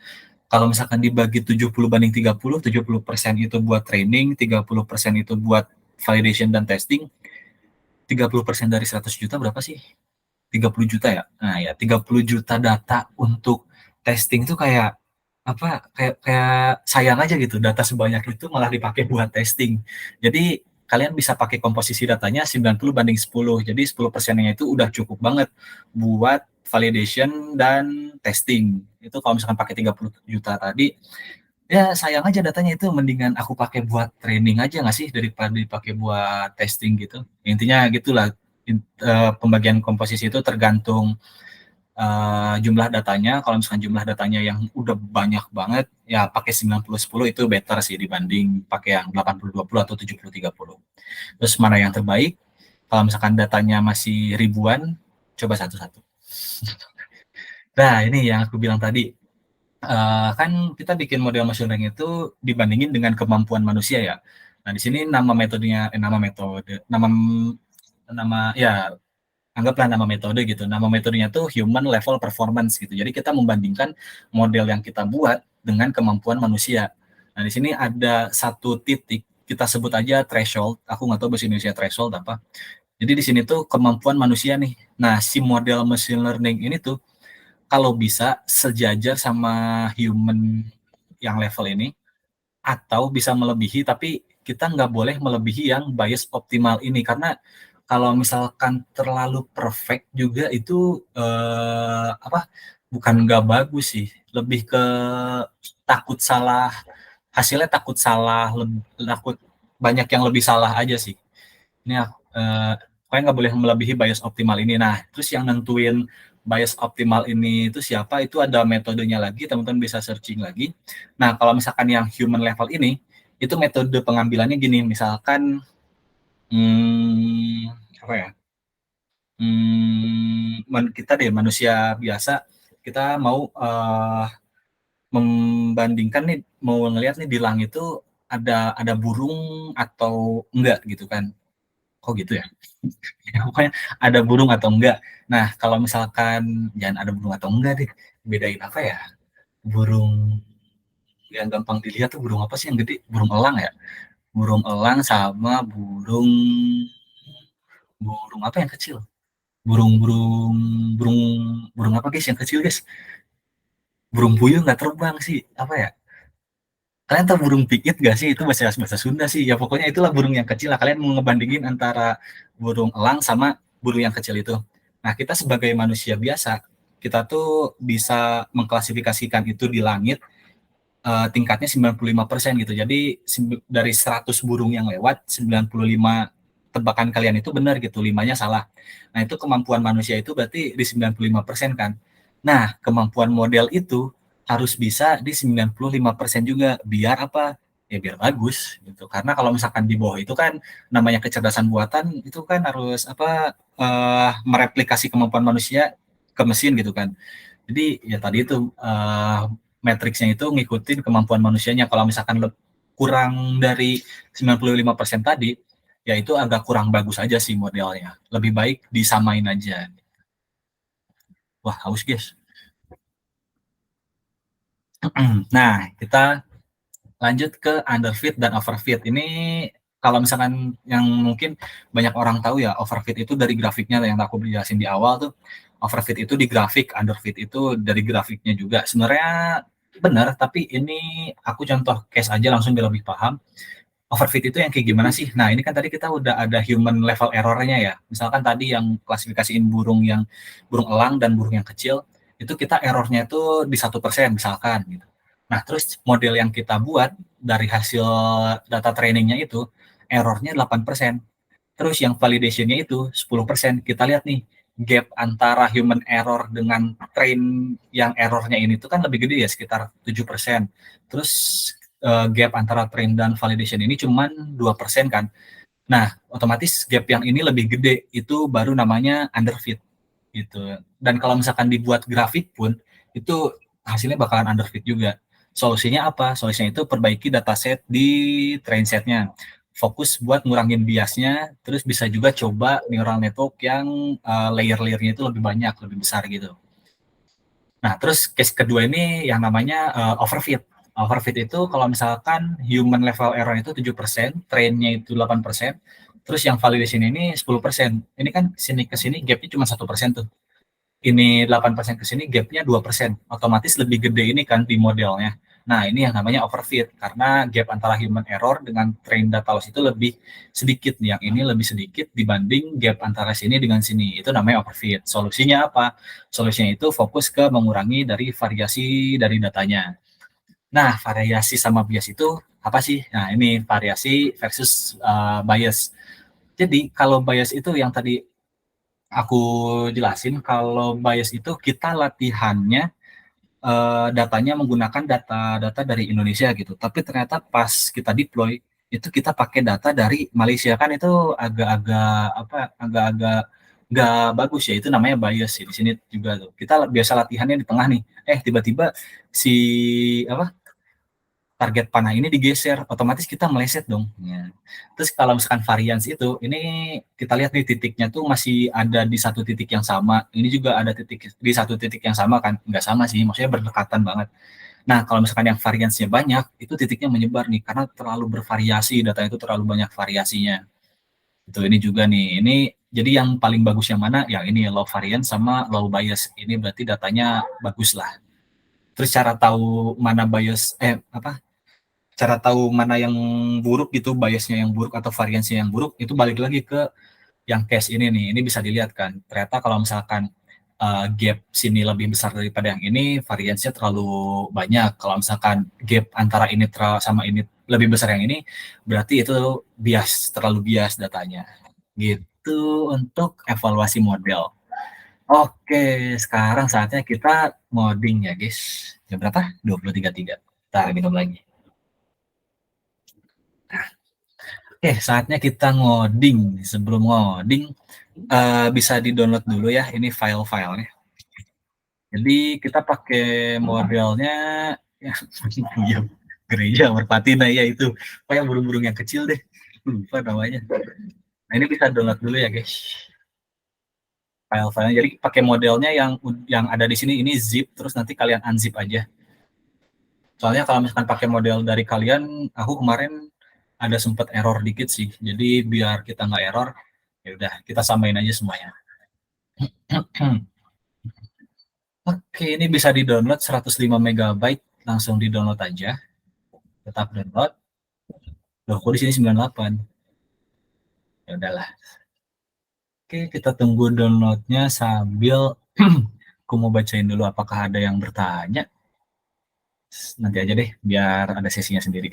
Kalau misalkan dibagi 70/30, 70% itu buat training, 30% itu buat validation dan testing, 30% dari 100 juta berapa sih? 30 juta ya? Nah ya, 30 juta data untuk testing itu kayak apa, kayak sayang aja gitu, data sebanyak itu malah dipakai buat testing. Jadi kalian bisa pakai komposisi datanya 90/10, jadi 10%-nya itu udah cukup banget buat validation dan testing. Itu kalau misalkan pakai 30 juta tadi, ya sayang aja datanya, itu mendingan aku pakai buat training aja nggak sih daripada dipakai buat testing gitu. Intinya gitulah, pembagian komposisi itu tergantung jumlah datanya. Kalau misalkan jumlah datanya yang udah banyak banget, ya pakai 90/10 itu better sih dibanding pakai yang 80/20 atau 70/30. Terus mana yang terbaik? Kalau misalkan datanya masih ribuan, coba satu-satu. Nah, ini yang aku bilang tadi. Kan kita bikin model machine learning itu dibandingin dengan kemampuan manusia ya. Nah, di sini nama metodenya, nama ya, anggaplah nama metode gitu. Nama metodenya tuh human level performance gitu. Jadi kita membandingkan model yang kita buat dengan kemampuan manusia. Nah, di sini ada satu titik, kita sebut aja threshold. Aku nggak tahu bahasa Indonesia threshold apa. Jadi di sini tuh kemampuan manusia nih. Nah, si model machine learning ini tuh kalau bisa sejajar sama human yang level ini, atau bisa melebihi, tapi kita nggak boleh melebihi yang bias optimal ini, karena kalau misalkan terlalu perfect juga itu apa, bukan nggak bagus sih, lebih ke takut salah, hasilnya takut salah, takut banyak yang lebih salah aja sih. Ini pokoknya nggak boleh melebihi bias optimal ini. Nah, terus yang nentuin bias optimal ini itu siapa, itu ada metodenya lagi, teman-teman bisa searching lagi. Nah, kalau misalkan yang human level ini, itu metode pengambilannya gini, misalkan apa ya, kita deh manusia biasa, kita mau membandingkan nih, mau ngelihat nih di langit itu ada burung atau enggak gitu kan. Kok gitu ya? Ya, pokoknya ada burung atau enggak. Nah, kalau misalkan jangan ada burung atau enggak deh, bedain apa ya? Burung yang gampang dilihat tuh burung apa sih yang gede? Burung elang ya? Burung elang sama burung burung apa yang kecil? Burung burung burung burung apa guys yang kecil guys? Burung puyuh nggak terbang sih. Apa ya? Kalian tahu burung pikit gak sih? Itu bahasa bahasa Sunda sih. Ya pokoknya itulah burung yang kecil lah. Kalian mau ngebandingin antara burung elang sama burung yang kecil itu. Nah, kita sebagai manusia biasa, kita tuh bisa mengklasifikasikan itu di langit tingkatnya 95% gitu. Jadi dari 100 burung yang lewat, 95 tebakan kalian itu benar gitu, 5-nya salah. Nah, itu kemampuan manusia itu berarti di 95% kan. Nah, kemampuan model itu harus bisa di 95% juga. Biar apa? Ya biar bagus gitu. Karena kalau misalkan di bawah itu kan namanya kecerdasan buatan itu kan harus apa mereplikasi kemampuan manusia ke mesin gitu kan. Jadi ya tadi itu matriksnya itu ngikutin kemampuan manusianya. Kalau misalkan kurang dari 95% tadi, ya itu agak kurang bagus aja sih modelnya. Lebih baik disamain aja. Wah, haus guys. Nah, kita lanjut ke underfit dan overfit. Ini kalau misalkan yang mungkin banyak orang tahu ya, overfit itu dari grafiknya yang aku jelasin di awal tuh. Overfit itu di grafik, underfit itu dari grafiknya juga. Sebenarnya benar, tapi ini aku contoh case aja langsung biar lebih paham. Overfit itu yang kayak gimana sih? Nah, ini kan tadi kita udah ada human level error-nya ya. Misalkan tadi yang klasifikasiin burung elang dan burung yang kecil, itu kita errornya itu di 1% misalkan gitu. Nah, terus model yang kita buat dari hasil data trainingnya itu errornya 8%. Terus yang validation-nya itu 10%. Kita lihat nih, gap antara human error dengan train yang errornya ini tuh kan lebih gede ya, sekitar 7%. Terus gap antara train dan validation ini cuma 2% kan. Nah, otomatis gap yang ini lebih gede, itu baru namanya underfit gitu. Dan kalau misalkan dibuat grafik pun, itu hasilnya bakalan underfit juga. Solusinya apa? Solusinya itu perbaiki dataset di train setnya. Fokus buat ngurangin biasnya, terus bisa juga coba neural network yang layer-layernya itu lebih banyak, lebih besar gitu. Nah, terus case kedua ini yang namanya overfit. Overfit itu kalau misalkan human level error itu 7%, trainnya itu 8%, terus yang validation ini 10%. Ini kan sini ke sini gapnya cuma 1% tuh. Ini 8% ke sini gapnya 2%. Otomatis lebih gede ini kan di modelnya. Nah, ini yang namanya overfit karena gap antara human error dengan train data loss itu lebih sedikit. Yang ini lebih sedikit dibanding gap antara sini dengan sini. Itu namanya overfit. Solusinya apa? Solusinya itu fokus ke mengurangi dari variasi dari datanya. Nah, variasi sama bias itu apa sih? Nah, ini variasi versus bias. Jadi, kalau bias itu yang tadi aku jelasin, kalau bias itu kita latihannya datanya menggunakan data-data dari Indonesia gitu. Tapi ternyata pas kita deploy itu kita pakai data dari Malaysia, kan itu agak-agak nggak bagus ya, itu namanya bias sih di sini juga tuh. Kita biasa latihannya di tengah nih. Tiba-tiba si apa target panah ini digeser, otomatis kita meleset dong. Ya. Terus kalau misalkan varians itu, ini kita lihat nih titiknya tuh masih ada di satu titik yang sama. Ini juga ada titik di satu titik yang sama kan? Nggak sama sih, maksudnya berdekatan banget. Nah, kalau misalkan yang variansnya banyak, itu titiknya menyebar nih, karena terlalu bervariasi, data itu terlalu banyak variasinya. Itu ini juga nih, ini jadi yang paling bagus yang mana? Yang ini low variance sama low bias. Ini berarti datanya bagus lah. Terus cara tahu mana bias, cara tahu mana yang buruk gitu, biasnya yang buruk atau variansinya yang buruk, itu balik lagi ke yang case ini nih. Ini bisa dilihat kan, ternyata kalau misalkan gap sini lebih besar daripada yang ini, variansinya terlalu banyak. Kalau misalkan gap antara ini sama ini lebih besar yang ini, berarti itu bias, terlalu bias datanya. Gitu untuk evaluasi model. Oke, sekarang saatnya kita ngoding ya guys. Jam berapa? 23.3. Kita minum lagi. Oke, saatnya kita ngoding. Sebelum ngoding, bisa di-download dulu ya, ini file-filenya. Jadi kita pakai modelnya, ya, gereja merpati, nah ya itu. Kayak burung-burung yang kecil deh, lupa namanya. Nah ini bisa download dulu ya guys, file-filenya. Jadi pakai modelnya yang ada di sini, ini zip, terus nanti kalian unzip aja. Soalnya kalau misalkan pakai model dari kalian, aku kemarin ada sempat error dikit sih. Jadi biar kita nggak error, ya udah kita samain aja semuanya. Oke, ini bisa di-download 105 MB, langsung di-download aja. Tetap download. Loh, kok di sini 98? Ya udahlah. Oke, kita tunggu downloadnya sambil aku mau bacain dulu apakah ada yang bertanya. Nanti aja deh, biar ada sesinya sendiri.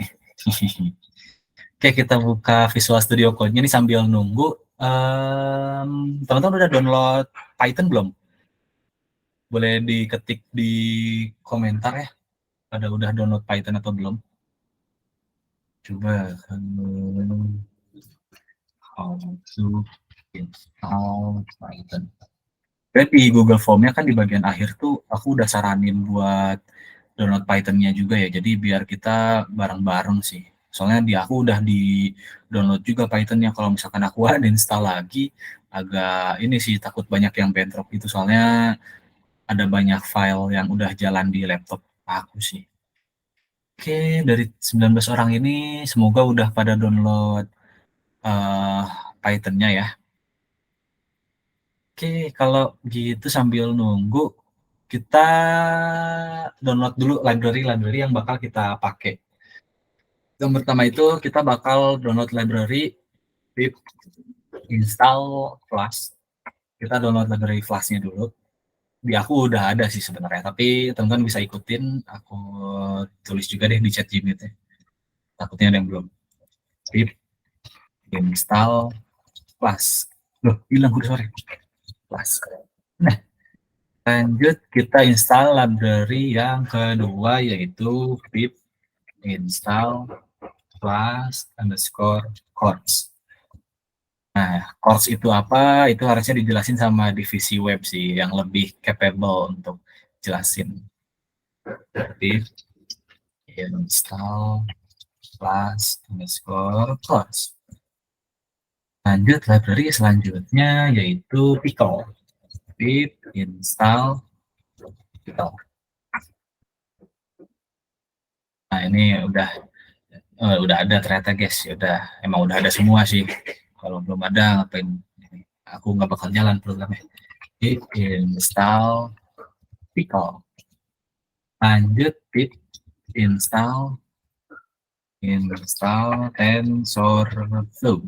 Oke, kita buka Visual Studio Code-nya ini sambil nunggu. Teman-teman udah download Python belum? Boleh diketik di komentar ya. Pada udah download Python atau belum? Coba how to install Python. Di Google Form-nya kan di bagian akhir tuh aku udah saranin buat download Python-nya juga ya. Jadi biar kita bareng-bareng sih. Soalnya di aku udah di download juga Python-nya. Kalau misalkan aku ada install lagi, agak ini sih takut banyak yang bentrok gitu. Soalnya ada banyak file yang udah jalan di laptop aku sih. Oke, dari 19 orang ini semoga udah pada download uh, Python-nya ya. Oke, kalau gitu sambil nunggu, kita download dulu library-library yang bakal kita pakai. Yang pertama itu kita bakal download library pip install Flash. Kita download library Flash-nya dulu. Di aku udah ada sih sebenarnya, tapi teman-teman bisa ikutin. Aku tulis juga deh di chat Gmail. Takutnya ada yang belum. Pip install Flash. Loh, hilang udah sore. Flash. Nah, lanjut kita install library yang kedua yaitu pip install Flash underscore course. Nah, course itu apa? Itu harusnya dijelasin sama divisi web sih, yang lebih capable untuk jelasin. Pip install Flash underscore course. Lanjut library selanjutnya yaitu pickle. Pip install pickle. Nah, ini udah ada ternyata guys. Ya udah, emang udah ada semua sih. Kalau belum ada ngapain? Aku nggak bakal jalan programnya. Pip install pickle. Lanjut pip install TensorFlow.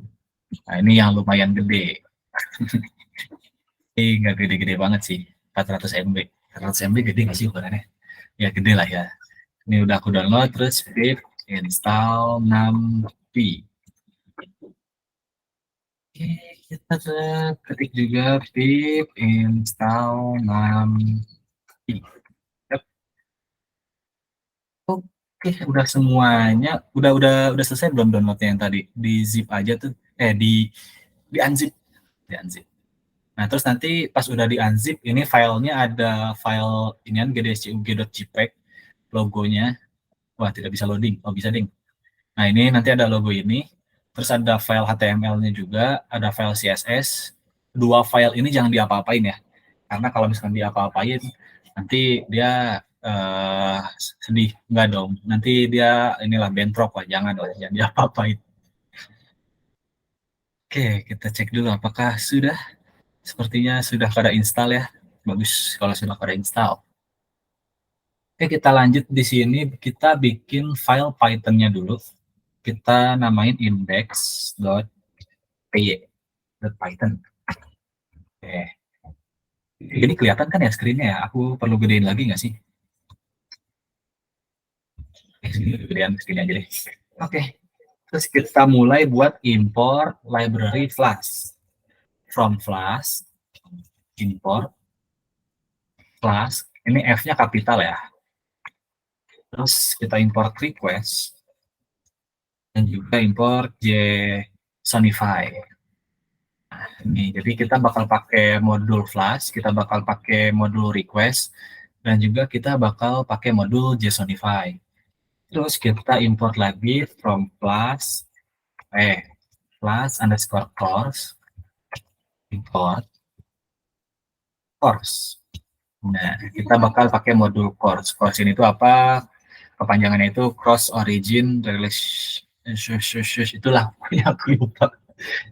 Nah, ini yang lumayan gede. Ini nggak gede-gede banget sih, 400 MB. 400 MB gede nggak sih ukurannya? Ya gede lah ya. Ini udah aku download, terus pip install numpy. Oke, kita ketik juga pip install numpy. Oke, udah semuanya, udah selesai belum downloadnya yang tadi? Di zip aja tuh, di unzip, di unzip. Nah, terus nanti pas udah di unzip, ini filenya ada file inian gdscug.jpg logonya. Wah, tidak bisa loading. Oh, bisa ding. Nah, ini nanti ada logo ini. Terus ada file HTML-nya juga, ada file CSS. Dua file ini jangan diapa-apain ya. Karena kalau misalkan diapa-apain, nanti dia sedih. Enggak dong. Nanti dia inilah bentrok lah. Jangan diapa-apain. Oke, kita cek dulu apakah sudah. Sepertinya sudah pada install ya. Bagus kalau sudah pada install. Oke, kita lanjut di sini. Kita bikin file Python-nya dulu. Kita namain index.py.python. Oke. Jadi kelihatan kan ya screen-nya ya? Aku perlu gedein lagi nggak sih? Gedean screen aja deh. Oke. Terus kita mulai buat import library Flash. From Flash, import Flash. Ini F-nya kapital ya. Terus kita import request. Dan juga import JSONify. Nah, ini, jadi kita bakal pakai modul Flash, kita bakal pakai modul request, dan juga kita bakal pakai modul JSONify. Terus kita import lagi from Flash underscore course, import course. Nah, kita bakal pakai modul course. Course ini tuh apa? Kepanjangannya itu cross origin relation, itulah yang aku lupa.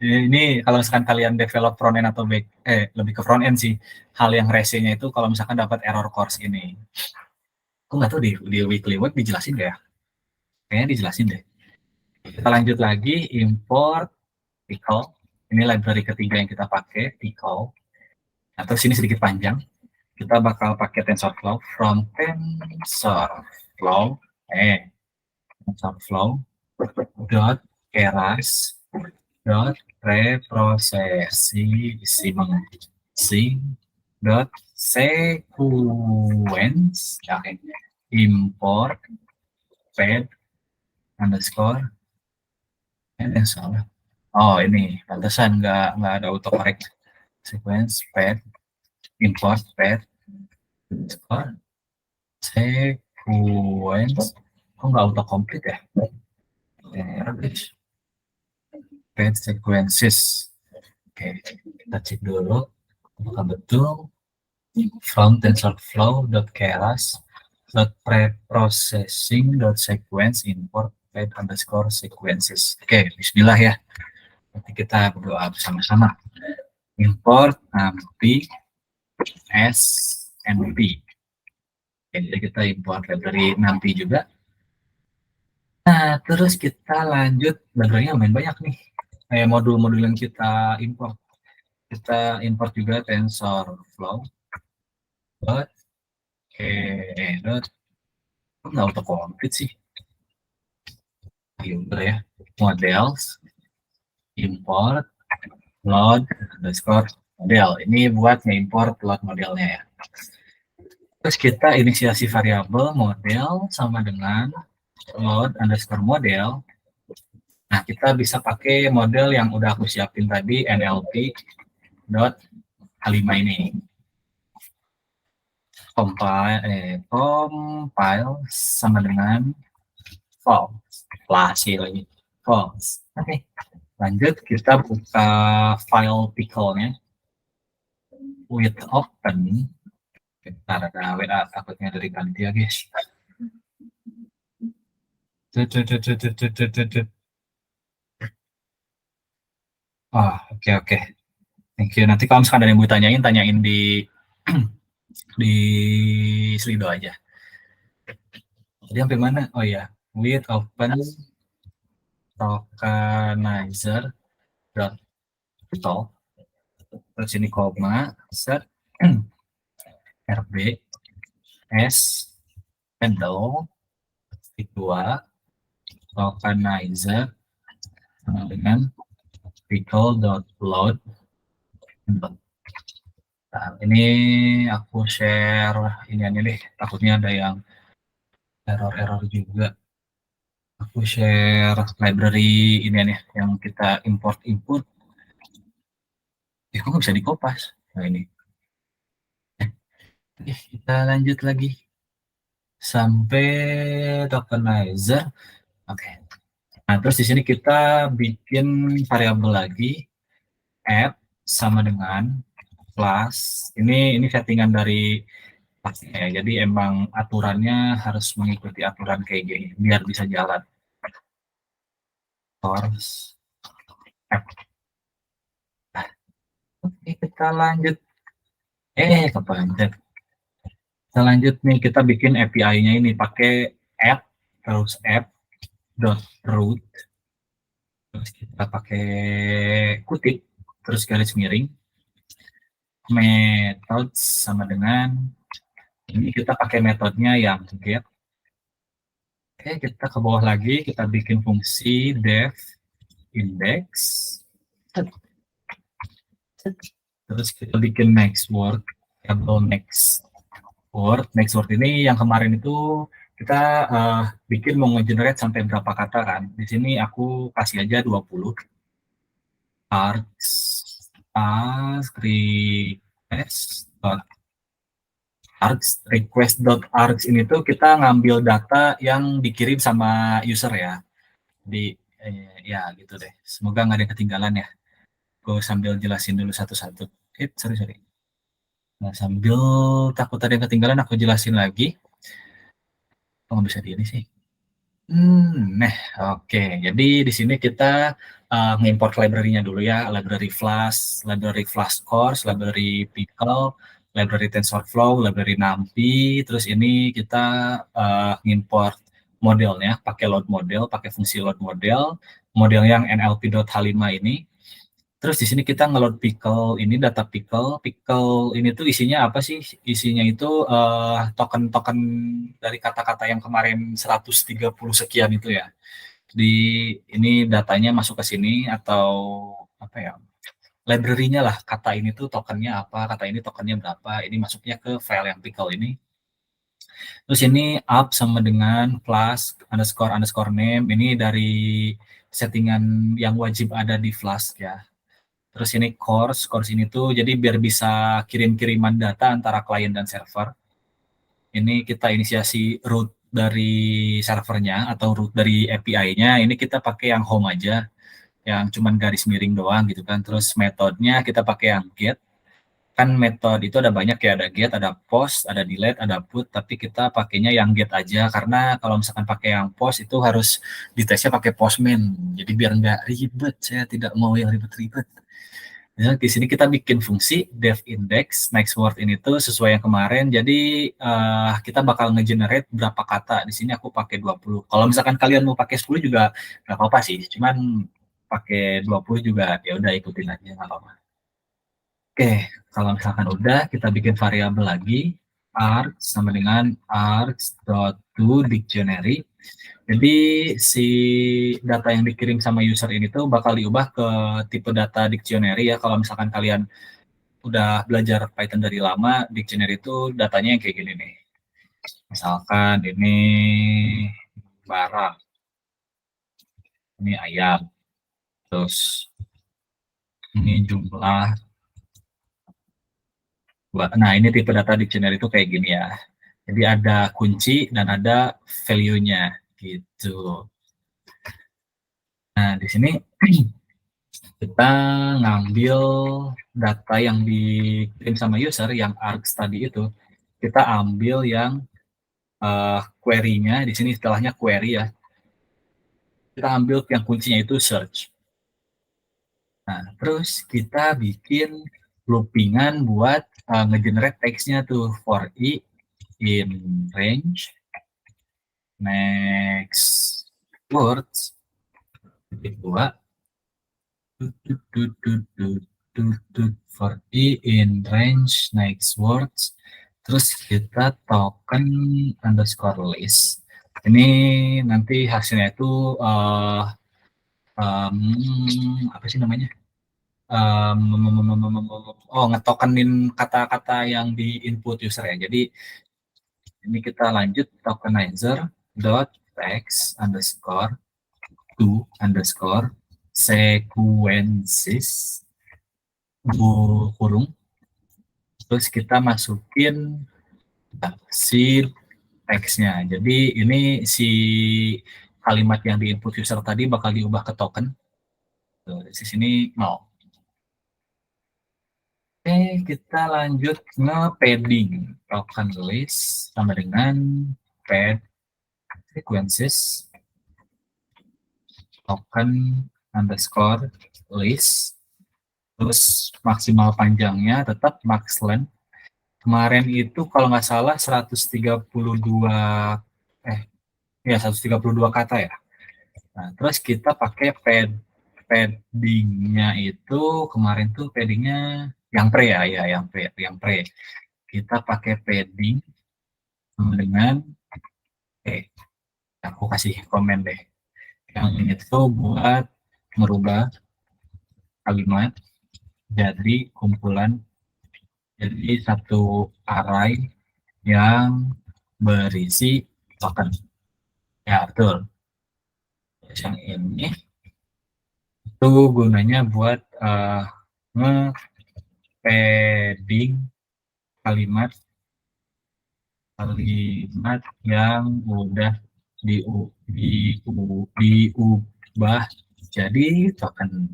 Ini kalau misalkan kalian develop front end atau back, lebih ke front end sih, hal yang resenya itu kalau misalkan dapat error course ini. Aku nggak tahu di weekly work dijelasin nggak ya? Kayaknya dijelasin deh. Kita lanjut lagi, import pickle. Ini library ketiga yang kita pakai, pickle. Atau sini sedikit panjang. Kita bakal pakai TensorFlow from TensorFlow dot keras dot reprocessing dot sequence. Oke. import pad underscore yang salah. Oh ini pantesan nggak ada autocorrect. Sequence pad import pad underscore sequence. Kok nggak autocomplete ya? Pad sequences. Oke, kita cek dulu apakah betul. From tensorflow.keras preprocessing.sequence import pad underscore sequences. Oke, bismillah ya. Nanti kita berdoa bersama-sama. Import nampy snp. Jadi kita import library nampy juga. Nah, terus kita lanjut, library-nya lumayan banyak nih. Modul-modul yang kita import. Kita import juga tensorflow. Nggak autocomplete sih. User ya. Models, import, load, underscore model. Ini buat nge-import load modelnya ya. Terus kita inisiasi variabel model sama dengan load underscore model. Nah, kita bisa pakai model yang udah aku siapin tadi, nlp.h5 ini. Compile sama dengan false. Lasi lagi. False. Oke. Lanjut, kita buka file pickle-nya. With open. Bentar, ada WA takutnya dari panitia, guys. Oh, oke. Thank you. Nanti kalau misalkan ada yang mau tanyain di di Slido aja. Jadi sampai mana? Oh ya, with open tokenizer dot terus ini koma set rb s handle kedua tokenizer dengan pickle.load. Nah, ini aku share ini aja deh, takutnya ada yang error juga. Aku share library ini nih yang kita import. Kok nggak bisa dikopas? Nah ini. Kita lanjut lagi sampai tokenizer. Oke. Nah terus di sini kita bikin variabel lagi add sama dengan class. Ini settingan dari kelasnya ya. Jadi emang aturannya harus mengikuti aturan kayak gini biar bisa jalan. Source app. Oke, kita lanjut. Kepanjat. Kita lanjut nih, kita bikin API-nya ini pakai app, terus app.root. Terus kita pakai kutip, terus garis miring. Methods sama dengan ini kita pakai metodenya yang get. Oke, kita ke bawah lagi, kita bikin fungsi def index. Terus kita bikin next word, label next word ini yang kemarin itu kita bikin mau nge-generate sampai berapa kata kan. Di sini aku kasih aja 20. Request.args ini tuh kita ngambil data yang dikirim sama user ya. Ya gitu deh. Semoga nggak ada yang ketinggalan ya. Gue sambil jelasin dulu satu-satu. Sorry. Nah, sambil takut ada yang ketinggalan, aku jelasin lagi. Oh, nggak bisa di ini sih. Oke. Jadi di sini kita ngimport library-nya dulu ya. Library Flash Course, library Pickle, library TensorFlow, library NumPy. Terus ini kita ngimport modelnya, pakai load model, pakai fungsi load model yang nlp.h5 ini. Terus di sini kita ngeload pickle ini, data pickle ini tuh isinya apa sih? Isinya itu token-token dari kata-kata yang kemarin 130 sekian itu ya. Ini datanya masuk ke sini atau apa ya? Library-nya lah, kata ini tuh tokennya apa, kata ini tokennya berapa, ini masuknya ke file yang pickle ini. Terus ini up sama dengan class underscore name, ini dari settingan yang wajib ada di Flask ya. Terus ini course ini tuh jadi biar bisa kirim-kiriman data antara klien dan server. Ini kita inisiasi root dari servernya atau root dari API-nya, ini kita pakai yang home aja, yang cuman garis miring doang gitu kan. Terus metodenya kita pakai yang get. Kan metode itu ada banyak ya, ada get, ada post, ada delete, ada put, tapi kita pakainya yang get aja karena kalau misalkan pakai yang post itu harus ditesnya pakai postman. Jadi biar nggak ribet, saya tidak mau yang ribet-ribet. Ya, di sini kita bikin fungsi dev index next word ini tuh sesuai yang kemarin. Jadi kita bakal nge-generate berapa kata. Di sini aku pakai 20. Kalau misalkan kalian mau pakai 10 juga nggak apa-apa sih. Cuman pakai 20 juga ya udah ikutin aja nggak apa-apa. Oke, kalau misalkan udah kita bikin variabel lagi args sama dengan args.toDictionary. Jadi si data yang dikirim sama user ini tuh bakal diubah ke tipe data dictionary ya. Kalau misalkan kalian udah belajar Python dari lama, dictionary itu datanya yang kayak gini nih. Misalkan ini barang, ini ayam, terus ini jumlah. Nah, ini tipe data dictionary itu kayak gini ya. Jadi ada kunci dan ada value-nya gitu. Nah, di sini kita ngambil data yang dikirim sama user yang args tadi itu, kita ambil yang query-nya, di sini istilahnya query ya. Kita ambil yang kuncinya itu search. Nah, terus kita bikin loopingan buat ngegenerate text-nya tuh for i in range next words titik 2 for i in range next words, terus kita token underscore list. Ini nanti hasilnya itu apa sih namanya, ngetokenin kata-kata yang di input user ya. Jadi ini kita lanjut tokenizer dot text underscore to underscore sequences kurung, terus kita masukin si text-nya. Jadi ini si kalimat yang di input user tadi bakal diubah ke token. Tuh, di sini 0. Oke, kita lanjut nge-padding token list sama dengan pad sequences token underscore list, terus maksimal panjangnya tetap max length. Kemarin itu kalau nggak salah 132 kata ya. Nah, terus kita pakai paddingnya itu kemarin tuh paddingnya yang pre ya, yang pre. Kita pakai padding sama dengan aku kasih komen deh. Yang ini tuh buat merubah kalimat jadi kumpulan, jadi satu array yang berisi token. Ya, betul. Yang ini itu gunanya buat nge-padding kalimat yang udah diubah jadi token.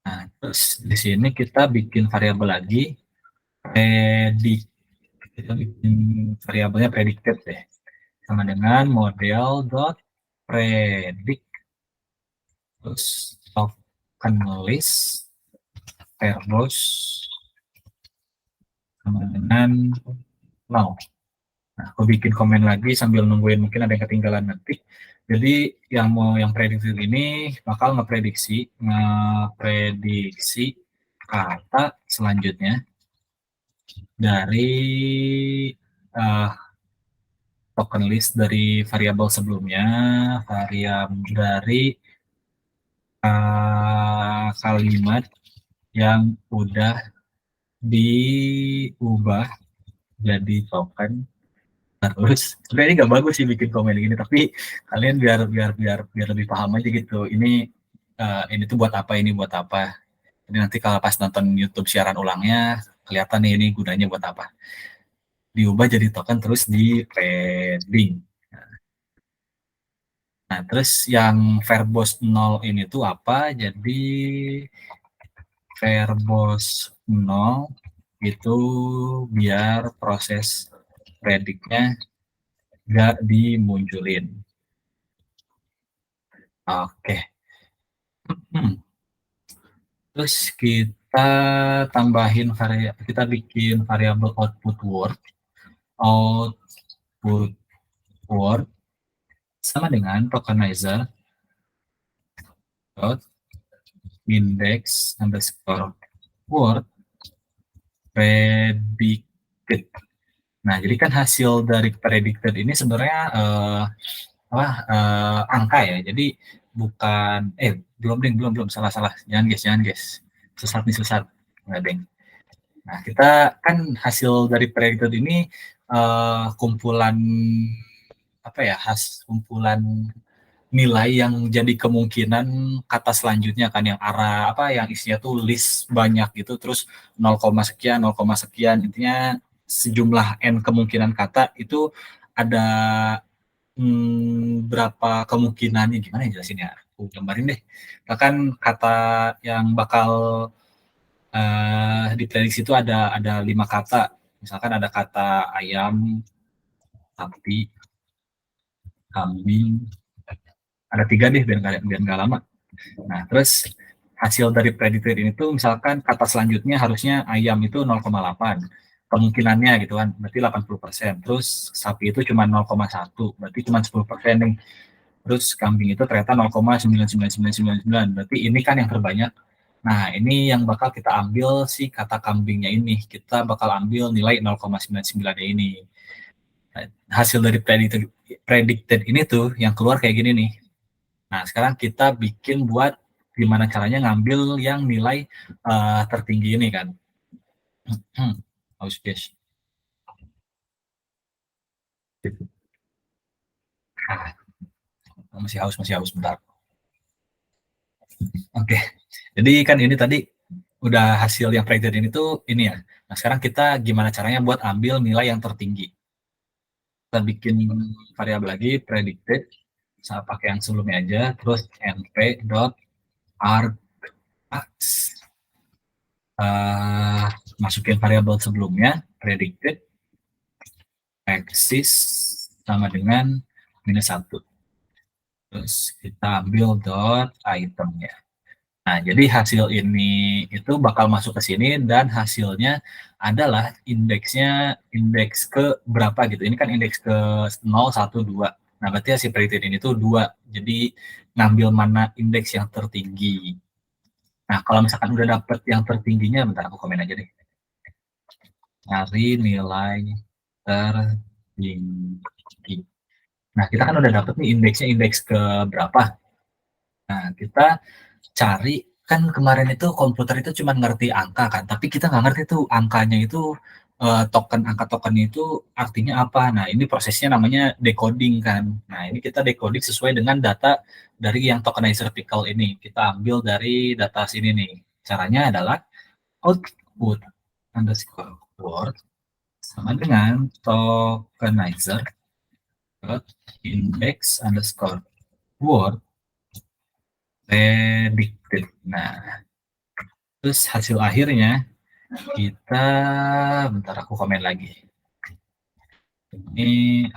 Nah, terus di sini kita bikin variabel lagi predict. Kita bikin variabelnya predicted deh. Sama dengan model dot predict terus token list verbose sama dengan 0. Nah, aku bikin komen lagi sambil nungguin mungkin ada yang ketinggalan nanti. Jadi yang prediksi ini bakal ngeprediksi kata selanjutnya dari token list dari variabel sebelumnya, dari kalimat yang udah diubah jadi token. Terus sebenarnya ini nggak bagus sih bikin komen gini, tapi kalian biar lebih paham aja gitu. Ini tuh buat apa, ini buat apa. Jadi nanti kalau pas nonton YouTube siaran ulangnya kelihatan nih ini gunanya buat apa. Diubah jadi token terus di trading. Nah, terus yang verbose 0 ini tuh apa? Jadi verbose 0 itu biar proses prediknya nggak dimunculin. Oke. Terus kita bikin variabel output word sama dengan tokenizer dot index underscore word predicted. Nah, jadi kan hasil dari predicted ini sebenarnya angka ya. Jadi bukan belum salah. Jangan guys. Susah. Nggak, deng. Nah, kita kan hasil dari predicted ini kumpulan kumpulan nilai yang jadi kemungkinan kata selanjutnya kan yang yang isinya tuh list banyak gitu terus 0, sekian intinya sejumlah n kemungkinan kata itu ada berapa kemungkinannya, gimana ya jelasinnya, aku gambarin deh. Bahkan kata yang bakal diprediksi itu ada 5 kata, misalkan ada kata ayam, sapi, kambing, ada 3 deh biar nggak lama. Nah, terus hasil dari predicted ini tuh misalkan kata selanjutnya harusnya ayam itu 0,8 kemungkinannya gitu kan, berarti 80%. Terus sapi itu cuma 0,1, berarti cuma 10% nih. Terus kambing itu ternyata 0,99999, berarti ini kan yang terbanyak. Nah, ini yang bakal kita ambil si kata kambingnya ini. Kita bakal ambil nilai 0,99 ini. Nah, hasil dari predicted ini tuh yang keluar kayak gini nih. Nah, sekarang kita bikin buat gimana caranya ngambil yang nilai tertinggi ini kan. Haus guys. Masih haus bentar. Oke. Jadi kan ini tadi udah hasil yang predicted ini tuh ini ya. Nah, sekarang kita gimana caranya buat ambil nilai yang tertinggi. Kita bikin variabel lagi predicted sama pakai yang sebelumnya aja, terus np dot argmax, masukin variabel sebelumnya predicted axis sama dengan -1, terus kita ambil dot itemnya. Nah, jadi hasil ini itu bakal masuk ke sini dan hasilnya adalah indeks ke berapa gitu. Ini kan indeks ke 0, 1, 2. Nah, berarti hasil predicted ini tuh 2. Jadi ngambil mana indeks yang tertinggi. Nah, kalau misalkan udah dapet yang tertingginya, bentar aku komen aja deh. Cari nilai tertinggi. Nah, kita kan udah dapet nih indeksnya indeks ke berapa. Nah, kita cari, kan kemarin itu komputer itu cuma ngerti angka kan, tapi kita nggak ngerti tuh angkanya itu angka tokennya itu artinya apa. Nah, ini prosesnya namanya decoding kan. Nah, ini kita decoding sesuai dengan data dari yang tokenizer pickle ini. Kita ambil dari data sini nih. Caranya adalah output underscore word sama dengan tokenizer index underscore word predicted. Nah, terus hasil akhirnya kita, bentar aku komen lagi. Ini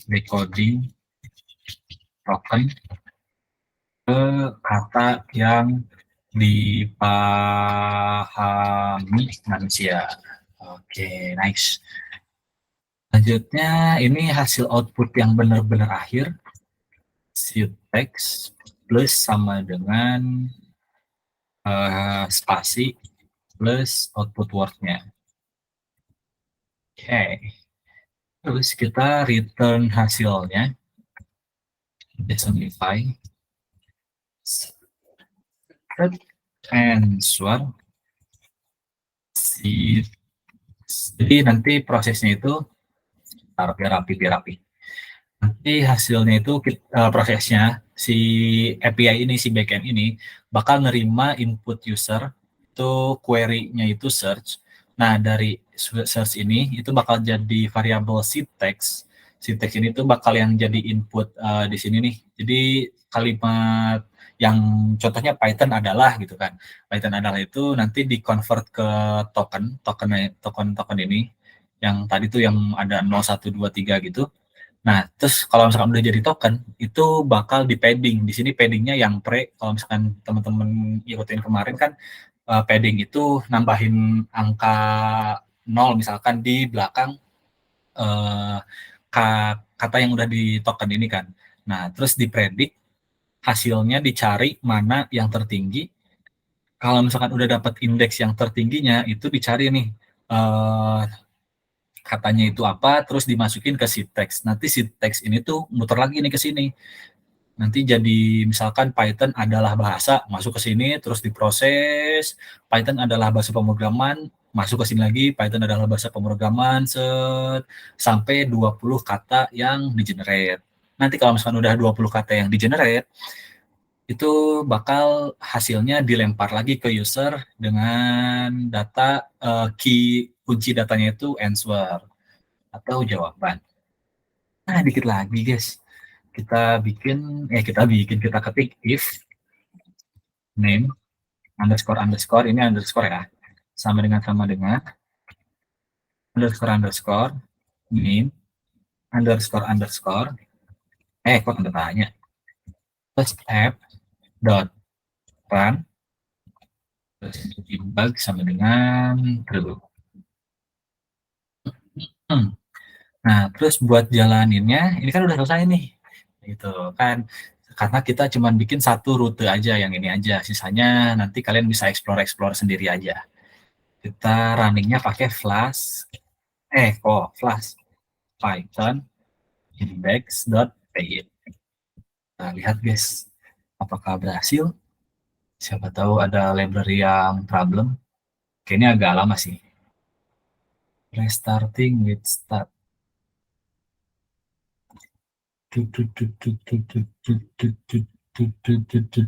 decoding token ke kata yang dipahami manusia. Oke, nice. Selanjutnya ini hasil output yang benar-benar akhir. Text plus sama dengan spasi plus output word-nya. Oke. Terus kita return hasilnya. Simplify. Set answer Jadi nanti prosesnya itu biar rapi. Nanti hasilnya itu prosesnya si API ini, si backend ini bakal nerima input user itu query-nya itu search. Nah, dari search ini itu bakal jadi variabel syntax. Syntax ini tuh bakal yang jadi input di sini nih. Jadi kalimat yang contohnya Python adalah gitu kan. Python adalah itu nanti di convert ke token ini yang tadi tuh yang ada 0, 1, 2, 3 gitu. Nah, terus kalau misalkan udah jadi token, itu bakal di padding. Di sini paddingnya yang kalau misalkan teman-teman ikutin kemarin kan, padding itu nambahin angka 0 misalkan di belakang uh, kata yang udah di token ini kan. Nah, terus dipredik, hasilnya dicari mana yang tertinggi. Kalau misalkan udah dapat indeks yang tertingginya, itu dicari nih, uh, katanya itu apa, terus dimasukin ke syntax. Nanti syntax ini tuh muter lagi nih ke sini. Nanti jadi misalkan Python adalah bahasa, masuk ke sini, terus diproses. Python adalah bahasa pemrograman, masuk ke sini lagi. Python adalah bahasa pemrograman, sampai 20 kata yang di-generate. Nanti kalau misalkan udah 20 kata yang di-generate, itu bakal hasilnya dilempar lagi ke user dengan data key kunci datanya itu answer atau jawaban. Nah, dikit lagi guys. Kita ketik if name underscore ini underscore ya. Sama dengan underscore name underscore kok tanda tanya terus app dot run terus debug sama dengan true. Nah, terus buat jalaninnya, ini kan udah selesai nih, gitu kan. Karena kita cuma bikin satu rute aja, yang ini aja. Sisanya nanti kalian bisa explore sendiri aja. Kita runningnya pakai flash, flash python index.py. Nah, lihat guys, apakah berhasil? Siapa tahu ada library yang problem. Kayaknya agak lama sih. Restarting with start.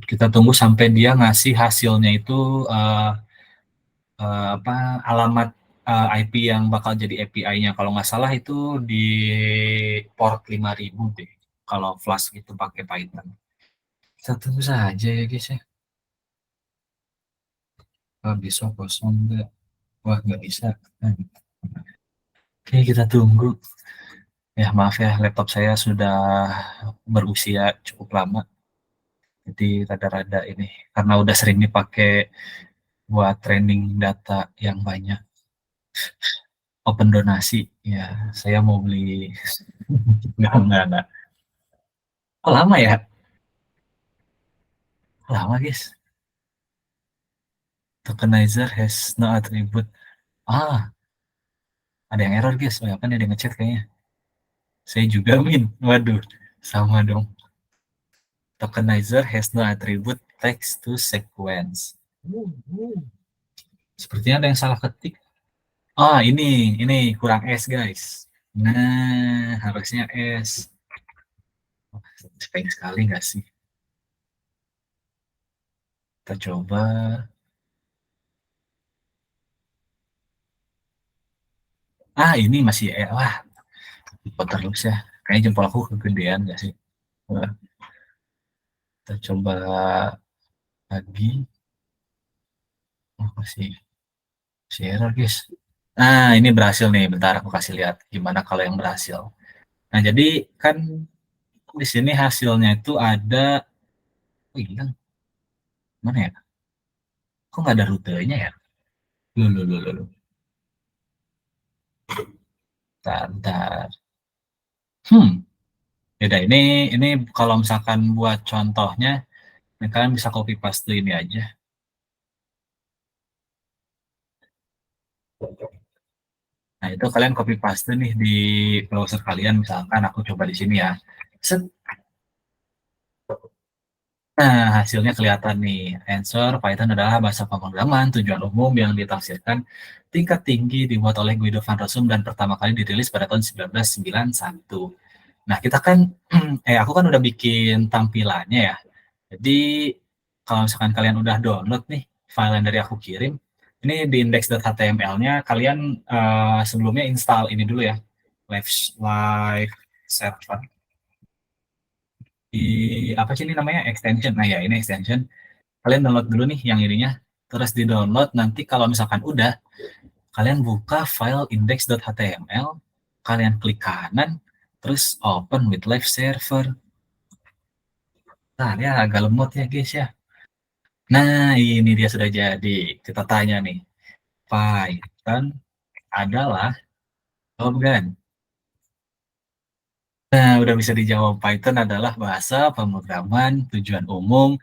Kita tunggu sampai dia ngasih hasilnya itu alamat IP yang bakal jadi API-nya. Kalau nggak salah itu di port 5000 deh. Kalau Flask itu pakai Python. Kita tunggu saja ya guys ya. Bisa kosong nggak? Wah, nggak bisa. Oke, kita tunggu. Ya, maaf ya, laptop saya sudah berusia cukup lama. Jadi rada-rada ini. Karena udah sering dipakai buat training data yang banyak. Open donasi. Ya, saya mau beli. Enggak. Oh, lama ya? Lama, guys. Tokenizer has no attribute. Ada yang error, guys. Oh, ya kan ada yang ngechat kayaknya. Saya juga, Min. Waduh, sama dong. Tokenizer has no attribute text to sequence. Sepertinya ada yang salah ketik. Ini kurang S, guys. Nah, harusnya S. Spek sekali nggak sih? Kita coba. Ini masih wah, terus ya. Kayaknya jempol aku kegedean nggak sih? Wah, kita coba lagi. Masih error, guys. Ini berhasil nih. Bentar aku kasih lihat gimana kalau yang berhasil. Nah, jadi kan di sini hasilnya itu ada, hilang. Mana ya? Kok nggak ada rutenya ya? Loh. Bentar. Beda ini kalau misalkan buat contohnya, kalian bisa copy paste ini aja. Nah, itu kalian copy paste nih di browser kalian, misalkan aku coba di sini ya. Set. Nah, hasilnya kelihatan nih. Answer, Python adalah bahasa pemrograman tujuan umum yang ditafsirkan tingkat tinggi dibuat oleh Guido van Rossum dan pertama kali dirilis pada tahun 1991. Nah, kita kan, aku kan udah bikin tampilannya ya. Jadi, kalau misalkan kalian udah download nih file yang dari aku kirim, ini di index.html-nya kalian sebelumnya install ini dulu ya, live server di apa sih ini namanya extension. Nah ya ini extension. Kalian download dulu nih yang ininya. Terus di download nanti kalau misalkan udah, kalian buka file index.html, kalian klik kanan, terus open with live server. Nah ya agak lemot ya guys ya. Nah ini dia sudah jadi. Kita tanya nih, Python adalah kan? Nah udah bisa dijawab, Python adalah bahasa pemrograman tujuan umum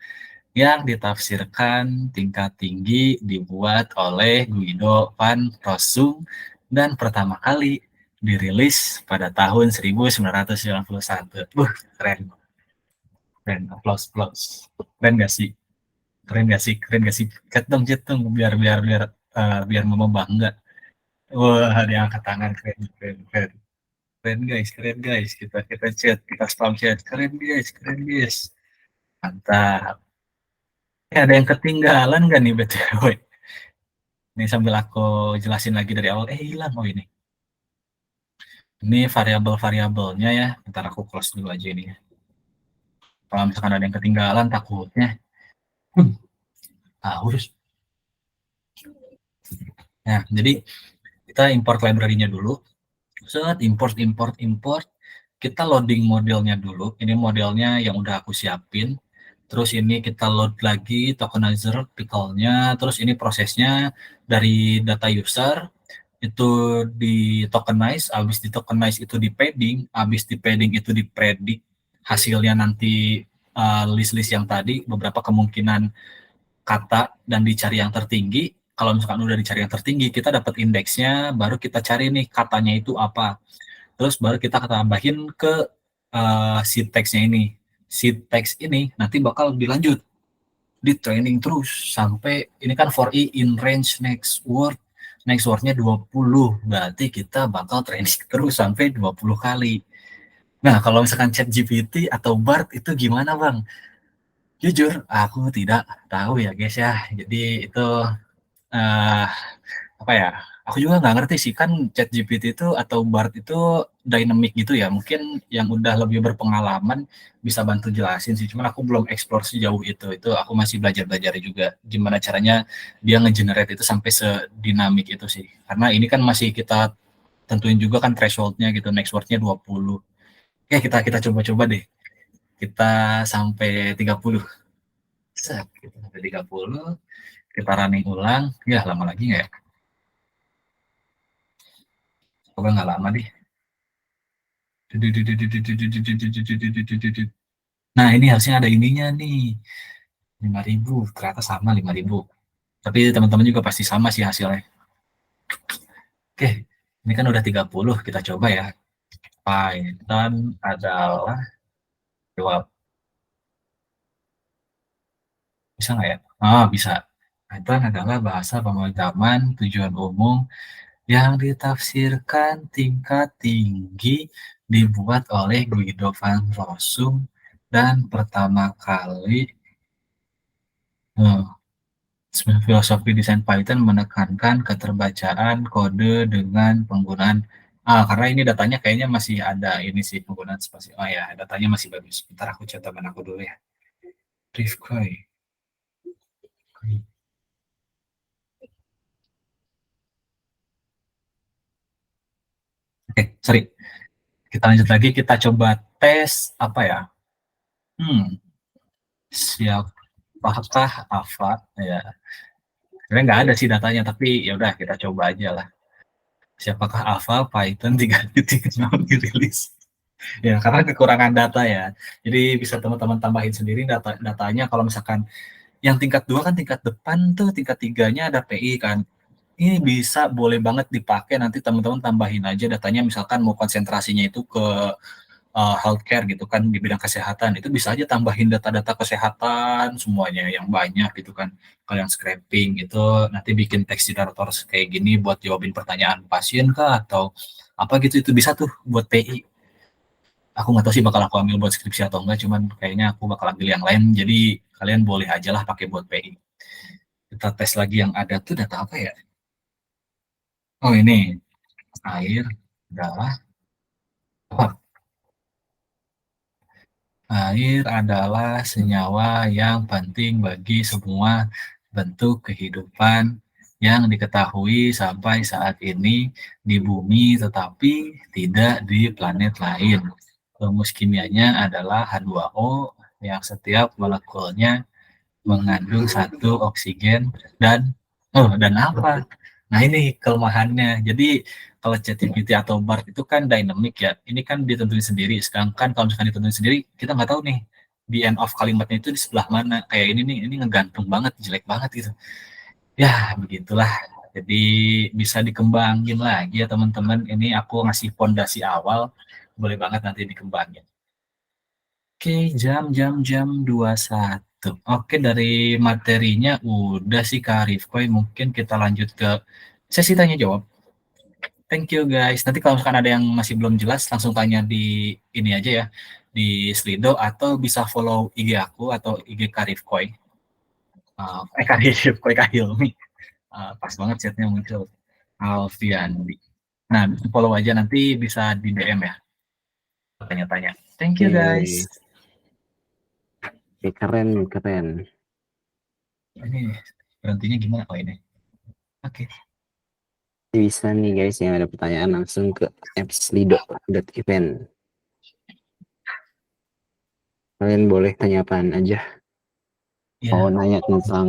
yang ditafsirkan tingkat tinggi dibuat oleh Guido van Rossum dan pertama kali dirilis pada tahun 1991. Keren, keren, applause, applause. Keren gak sih? Keren gak sih? Keren gak sih? Cat dong, biar biar biar biar mama bangga. Wah, dia angkat tangan, keren, keren, keren. Keren guys, keren guys. Kita chat, kita spam chat. Keren guys, keren guys. Mantap. Ada yang ketinggalan gak nih BTW? Ini sambil aku jelasin lagi dari awal. Hilang. Oh ini. Ini variabel-variabelnya ya. Ntar aku close dulu aja ini. Kalau misalkan ada yang ketinggalan, takutnya. Harus. Nah, jadi kita import library-nya dulu. Set, import, import, import. Kita loading modelnya dulu. Ini modelnya yang udah aku siapin. Terus ini kita load lagi tokenizer pickle-nya. Terus ini prosesnya dari data user itu di tokenize, habis di tokenize itu di padding, habis di padding itu dipredik hasilnya nanti list-list yang tadi beberapa kemungkinan kata dan dicari yang tertinggi. Kalau misalkan udah dicari yang tertinggi, kita dapat indeksnya, baru kita cari nih katanya itu apa. Terus baru kita tambahin ke seed text-nya ini. Seed text ini nanti bakal dilanjut di training terus sampai ini kan for i in range next wordnya 20, berarti kita bakal training terus sampai 20 kali. Nah kalau misalkan chat GPT atau BART itu gimana bang? Jujur aku tidak tahu ya guys ya, jadi itu uh, apa ya, aku juga nggak ngerti sih, kan ChatGPT itu atau BART itu dynamic gitu ya, mungkin yang udah lebih berpengalaman bisa bantu jelasin sih, cuman aku belum explore sejauh itu aku masih belajar juga gimana caranya dia ngegenerate itu sampai sedinamik itu sih, karena ini kan masih kita tentuin juga kan thresholdnya gitu, next wordnya 20. Oke, kita coba-coba deh, kita sampai 30. Kita sampai 30, kita running ulang, ya lama lagi nggak ya? Semoga nggak lama deh. Nah ini harusnya ada ininya nih, 5.000, ternyata sama 5.000. Tapi teman-teman juga pasti sama sih hasilnya. Oke, ini kan udah 30, kita coba ya. Python adalah jawab. Bisa nggak ya? Bisa. Python adalah bahasa pemrograman tujuan umum yang ditafsirkan tingkat tinggi dibuat oleh Guido van Rossum dan pertama kali filosofi desain Python menekankan keterbacaan kode dengan penggunaan karena ini datanya kayaknya masih ada ini sih penggunaan spasi. Oh ya, datanya masih bagus. Bentar aku cek teman aku dulu ya. Rifkoi. Oke, sorry. Kita lanjut lagi, kita coba tes apa ya? Siapakah Ava? Ya, sebenarnya nggak ada sih datanya, tapi ya udah kita coba aja lah. Siapakah Ava Python 3.0 dirilis? Ya, karena kekurangan data ya. Jadi bisa teman-teman tambahin sendiri datanya. Kalau misalkan yang tingkat 2 kan tingkat depan tuh, tingkat 3-nya ada PI kan. Ini bisa boleh banget dipakai, nanti teman-teman tambahin aja datanya, misalkan mau konsentrasinya itu ke healthcare gitu kan di bidang kesehatan, itu bisa aja tambahin data-data kesehatan semuanya yang banyak gitu kan. Kalau yang scraping itu nanti bikin text generator kayak gini buat jawabin pertanyaan pasien kah atau apa gitu, itu bisa tuh buat PI. Aku nggak tahu sih bakal aku ambil buat skripsi atau enggak, cuman kayaknya aku bakal ambil yang lain. Jadi kalian boleh aja lah pakai buat PI. Kita tes lagi yang ada tuh data apa ya? Oh ini air adalah apa? Air adalah senyawa yang penting bagi semua bentuk kehidupan yang diketahui sampai saat ini di bumi, tetapi tidak di planet lain. Rumus kimianya adalah H2O yang setiap molekulnya mengandung satu oksigen dan apa? Nah ini kelemahannya. Jadi kalau ChatGPT atau BART itu kan dynamic ya. Ini kan ditentuin sendiri. Sedangkan kalau misalkan ditentuin sendiri, kita nggak tahu nih di end of kalimatnya itu di sebelah mana. Kayak ini nih, ini ngegantung banget, jelek banget gitu. Ya begitulah. Jadi bisa dikembangin lagi ya teman-teman. Ini aku ngasih fondasi awal, boleh banget nanti dikembangin. Oke, jam 21. Oke, dari materinya udah sih Kak Rifkoy. Mungkin kita lanjut ke sesi tanya jawab. Thank you guys. Nanti kalau misalkan ada yang masih belum jelas, langsung tanya di ini aja ya, di Slido atau bisa follow IG aku atau IG Kak Rifkoy. Kak Rifkoy, Kak Hilmi. Pas banget chatnya muncul. Alfiandi. Nah, follow aja nanti bisa di DM ya. Tanya-tanya. Thank you guys. Oke, keren. Ini berhentinya gimana? Oh ini. Oke. Bisa nih guys yang ada pertanyaan langsung ke apps.lido.event. Kalian boleh tanya apaan aja. Mau Ya, nanya tentang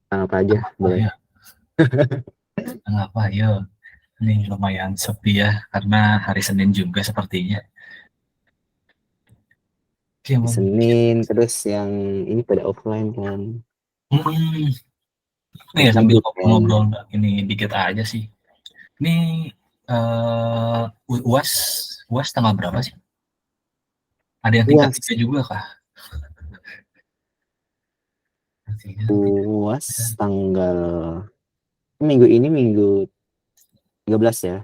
apa aja boleh. ya. Kenapa? Ayo. Ini lumayan sepi ya, karena hari Senin juga sepertinya. Gimana? Senin terus yang ini pada offline kan. Hmm, nih ya Kayak sambil gabut kan. ngobrol-ngobrol ini dikit aja sih. Ini uh, UAS, UAS tanggal berapa sih? Ada yang tingkat Iya, 3 juga kah? UAS tanggal minggu ini minggu 13 ya.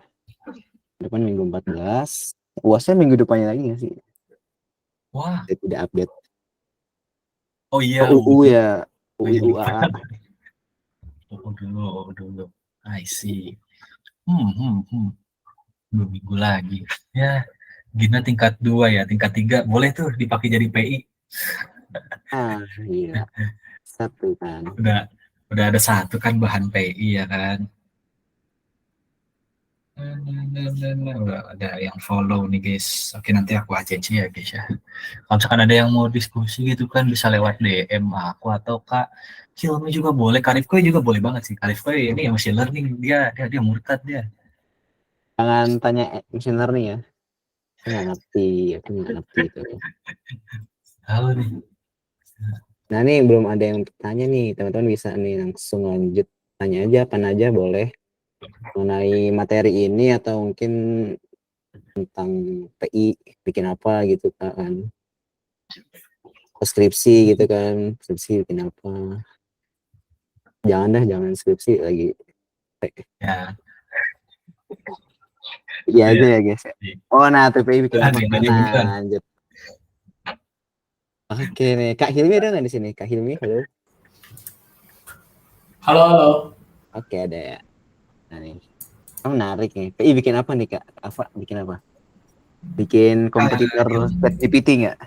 Depan minggu 14. UASnya minggu depannya lagi nggak sih? Wah, Saya tidak update. oh iya, Oh, UU ya. oh UI iya lupa. UAA. Dulu. I see. Hmm. 2 minggu lagi. Ya, Gina tingkat 2 ya, tingkat 3 boleh tuh dipakai jadi PI. Ah, gila. Satu kan. Udah udah ada satu kan bahan PI ya kan. Udah ada yang follow nih guys. Oke nanti aku ACC ya guys ya. Kalau misalkan ada yang mau diskusi gitu kan bisa lewat DM aku atau Kak Hilmi juga boleh. Karifkoy juga boleh banget sih. Karifkoy ini yang machine learning dia murtad dia. Jangan tanya machine learning ya. Saya nggak ngerti. Aku nggak ngerti itu. Halo nih. Nah, nih belum ada yang bertanya nih. Teman-teman bisa nih langsung lanjut. Tanya aja, apa aja boleh. Mengenai materi ini atau mungkin tentang PI. Bikin apa gitu kan. Skripsi gitu kan. Skripsi bikin apa. Jangan skripsi lagi. Ya, Iya itu aja ya. ya guys. Oh, nah TPI bikin Ada apa? yang Nah, nanya beneran. lanjut. Oke nih, Kak Hilmi ada nggak di sini? Kak Hilmi, halo. Halo, halo. Oke, ada ya. Nah, nih. Oh, menarik nih. PI bikin apa nih, Kak? Apa bikin apa? Bikin kompetitor Hilmi. ChatGPT nggak?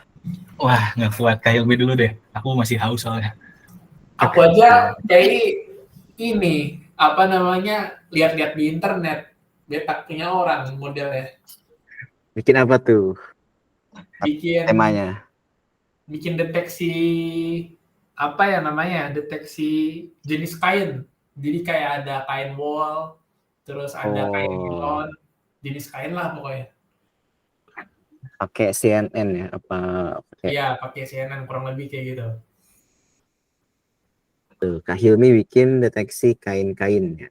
Wah, nggak kuat. Kayak gue dulu deh. Aku masih haus soalnya. Aku aja dari ini apa namanya lihat-lihat di internet. Dia tak punya orang modelnya. Bikin apa tuh Bikin temanya? bikin deteksi apa ya namanya? Deteksi jenis kain. Jadi kayak ada kain wol, terus ada kain Oh, nilon, jenis kain lah pokoknya. pakai CNN ya? Apa pakai Iya, pakai CNN kurang lebih kayak gitu. tuh? Kak Hilmi bikin deteksi kain-kain ya?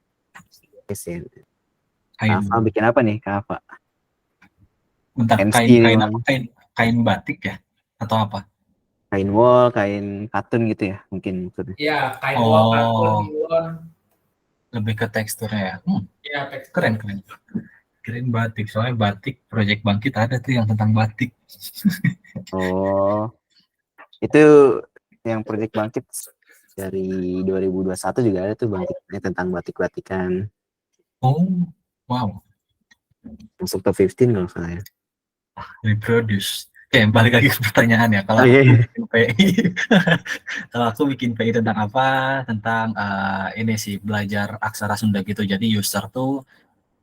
Pakai CNN. Kain, Kak Ava bikin apa nih Kak Ava? bentar, NC kain apa? memang. Kain batik ya? Atau apa? Kain wol, kain katun gitu ya mungkin maksudnya. Ya, kain wall, katun, Oh, nilon. lebih ke teksturnya ya. Ya, Keren, tekstur. keren. Keren batik. Soalnya batik, Project Bangkit ada tuh yang tentang batik. Oh, itu yang Project Bangkit dari 2021 juga ada tuh bangkitnya tentang batik-batikan. Oh, wow. Masuk top 15 kalau salah ya. Reproduce. Oke, balik lagi ke pertanyaan ya. Kalau Oh iya, aku iya. bikin PI, kalau aku bikin PI tentang apa? Tentang ini sih belajar aksara Sunda gitu. Jadi user tuh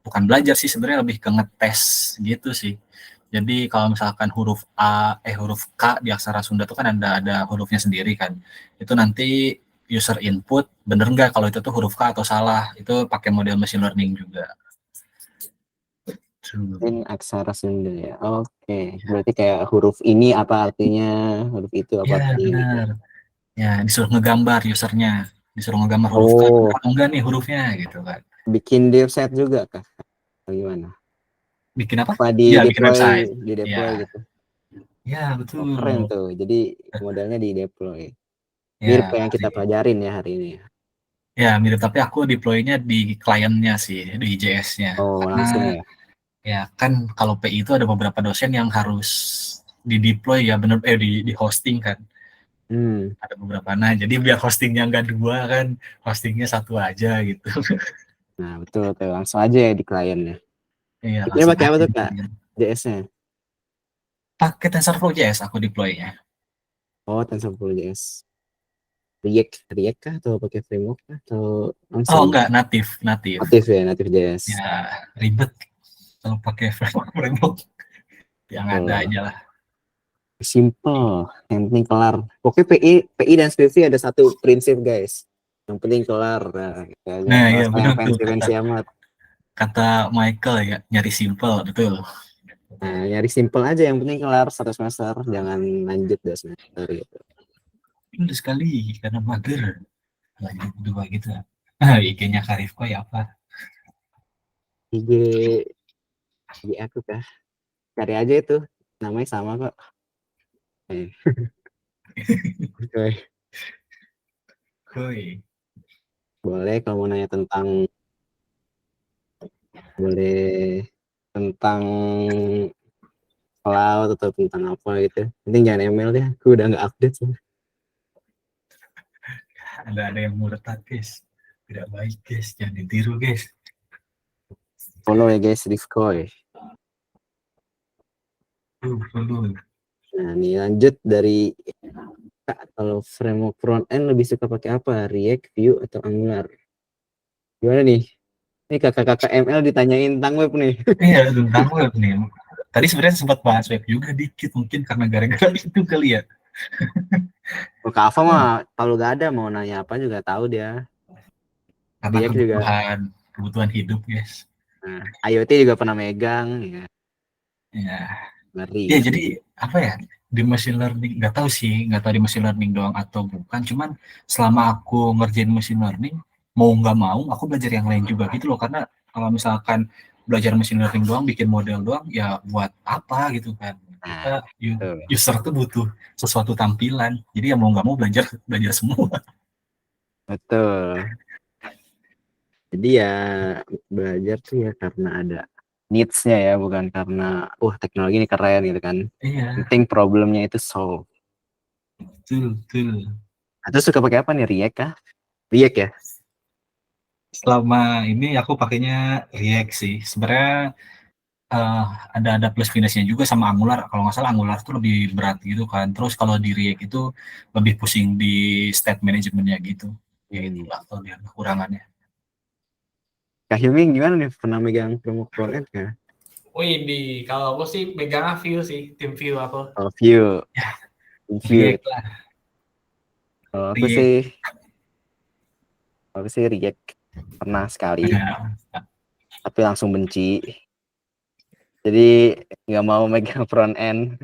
bukan belajar sih sebenarnya lebih ke ngetes gitu sih. Jadi kalau misalkan huruf K di aksara Sunda tuh kan ada hurufnya sendiri kan. Itu nanti user input bener nggak kalau itu tuh huruf K atau salah. Itu pakai model machine learning juga. Ini aksara Sunda ya. Oke, berarti kayak huruf ini apa artinya, huruf itu apa Ya artinya gitu. benar. Ya disuruh ngegambar usernya, disuruh ngegambar huruf K Oh, atau enggak nih hurufnya gitu kan. bikin div set juga kah? Atau gimana? Bikin apa? Apa Ya bikin website. di deploy Ya, gitu. ya Oh, keren betul. tuh. Jadi modelnya di deploy. Mirip Ya, kayak yang kita pelajarin ya hari ini. ya mirip tapi aku deploy-nya di kliennya sih, di JS-nya. Oh, Karena langsung ya. ya kan kalau PI itu ada beberapa dosen yang harus di deploy ya bener di hosting kan. Hmm. Ada beberapa. Nah, jadi biar hostingnya nggak dua kan, hostingnya satu aja gitu. Nah, betul tuh. Langsung aja ya di kliennya. Iya, Ini langsung pakai apa aja tuh, di Kak? klien. JS-nya? Pakai TensorFlow JS aku deploy-nya. Oh, TensorFlow JS. React kah atau pakai framework kah atau Oh langsung enggak, natif, natif. native ya, native JS. Ya ribet kalau pakai framework yang ada Betul. aja lah. Simple, yang penting kelar. Pokoknya PI dan skripsi ada satu prinsip guys. Yang penting kelar. Nah, Nah, nggak iya usah benar yang tuh kata fancy amat. kata Michael ya, nyari simple, betul. Nah, nyari simple aja, yang penting kelar 1 semester, jangan lanjut 2 semester gitu. Udah sekali karena mager. Lanjut dua gitu. Nah, IG-nya Karifko ya apa? IG aku kah? Cari aja itu, namanya sama kok. Oke. Hoi. Boleh kalau mau nanya tentang tentang cloud atau tentang apa gitu. Penting jangan email deh, aku udah nggak update sih. Ada yang murtad guys. Tidak baik guys, jangan ditiru guys. Follow ya guys, Rifkoy. Follow. Nah, nih lanjut dari Kak, kalau framework front end lebih suka pakai apa? React, Vue, atau Angular? Gimana nih? Ini kakak-kakak ML ditanyain tentang web nih. Iya, tentang web nih. Tadi sebenarnya sempat bahas web juga dikit, mungkin karena gara-gara itu kali ya. Kalau Kak Ava mah kalau gak ada mau nanya apa juga tahu dia. Karena React juga. kebutuhan hidup guys. Nah, IoT juga pernah megang ya. Ya, Ngeri. ya jadi apa ya, di machine learning nggak tahu sih, nggak tahu di machine learning doang atau bukan, cuman selama aku ngerjain machine learning mau nggak mau aku belajar yang lain juga gitu loh. Karena kalau misalkan belajar machine learning doang bikin model doang ya buat apa gitu kan. Kita Nah, tuh. user tuh butuh sesuatu tampilan, jadi ya mau nggak mau belajar belajar semua. Betul. Jadi ya belajar tuh ya karena ada needs-nya ya, bukan karena teknologi ini keren gitu kan. Iya, Penting problemnya itu solve. betul betul. Nah, terus suka pakai apa nih? React kah? React ya? Selama ini aku pakainya React sih sebenarnya. uh, ada plus minusnya juga sama Angular. Kalau nggak salah Angular tuh lebih berat gitu kan. Terus kalau di React itu lebih pusing di state manajemennya gitu. Ya itulah kalau dia kekurangannya. Kak Hyuming gimana nih? Pernah megang framework front-end kah? Wih, kalau aku sih megangnya Vue sih, tim Vue aku. Oh, Vue. Ya, Vue. React lah. Kalau React. aku sih React pernah sekali, Ya, tapi langsung benci. Jadi nggak mau megang front end.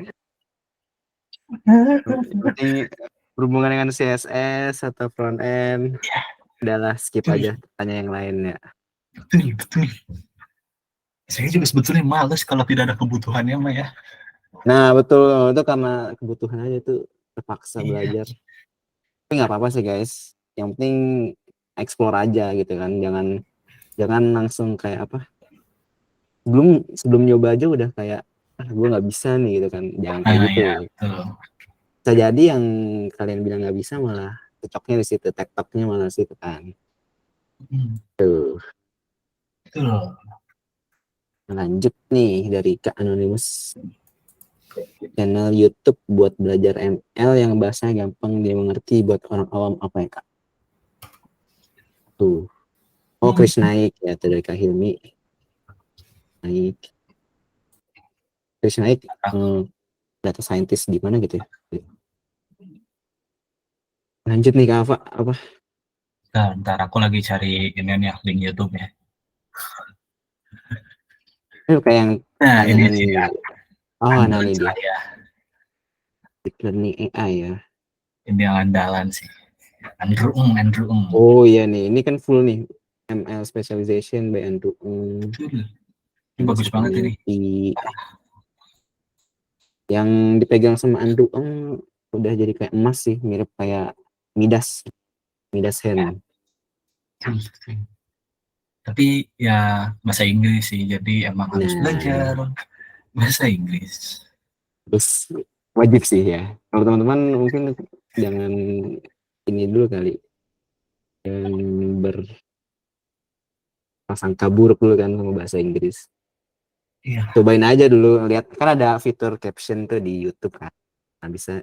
Penting berhubungan dengan CSS atau front end, udahlah skip betul, aja, tanya yang lainnya. betul, betul. Saya juga sebetulnya males kalau tidak ada kebutuhannya mah ya. Nah betul, itu karena kebutuhan aja tuh terpaksa Iya. belajar. Tapi nggak apa-apa sih guys, yang penting explore aja gitu kan, jangan langsung kayak apa, sebelum nyoba aja udah kayak gue nggak bisa nih gitu kan, jangan kayak Nah gitu. ya, betul. Bisa jadi yang kalian bilang nggak bisa malah cocoknya di situ, tektoknya malah di situ kan. Hmm, Tuh, betul. lanjut nih dari Kak Anonymous, channel YouTube buat belajar ML yang bahasanya gampang dimengerti buat orang awam apa ya Kak? Tuh, oh Chris Naik ya, tuh dari Kak Hilmi. Naik, Chris Naik, data scientist di mana gitu ya. Lanjut nih Kak Ava, apa? Nah, ntar aku lagi cari ini nih link YouTube ya. Kayak yang Nah ini ini sih ya, oh nah andalan ini dia, saya. deep learning AI ya. Ini yang andalan sih. Andrew Andrew Oh iya nih, ini kan full nih, ML specialization by Andrew Betul. Ini Industry bagus banget ini. Community. Yang dipegang sama Andrew udah jadi kayak emas sih, mirip kayak Midas hand. Tapi ya bahasa Inggris sih, jadi emang harus Nah, belajar bahasa Inggris. terus wajib sih ya. Kalau teman-teman mungkin jangan ini dulu kali, jangan berprasangka buruk dulu kan sama bahasa Inggris. Iya. Cobain aja dulu, lihat kan ada fitur caption tuh di YouTube kan. Nah, bisa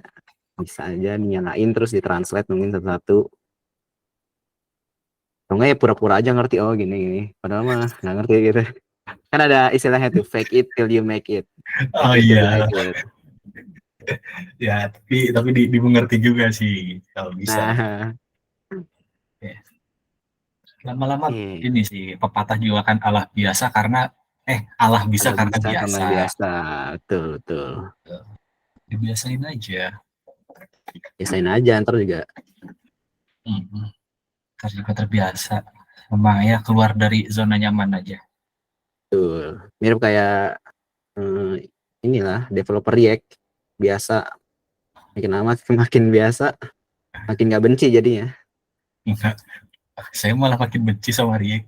aja dinyalain terus ditranslate mungkin satu-satu. Kalau nggak ya pura-pura aja ngerti, oh gini padahal mah nggak ngerti gitu. Kan ada istilahnya tuh, fake it till you make it, Oh fake it till you iya, like it. ya tapi dimengerti juga sih kalau bisa. Nah, Ya. Lama-lama iya, ini sih pepatah juga kan Allah biasa karena Allah bisa kalau karena bisa karena biasa. biasa, betul betul. Dibiasain aja. Biasain aja ntar juga. Hmm. Ntar juga terbiasa. Memang ya keluar dari zona nyaman aja. Betul. Mirip kayak inilah developer React, biasa makin lama makin biasa makin nggak benci jadinya. Enggak, saya malah makin benci sama React.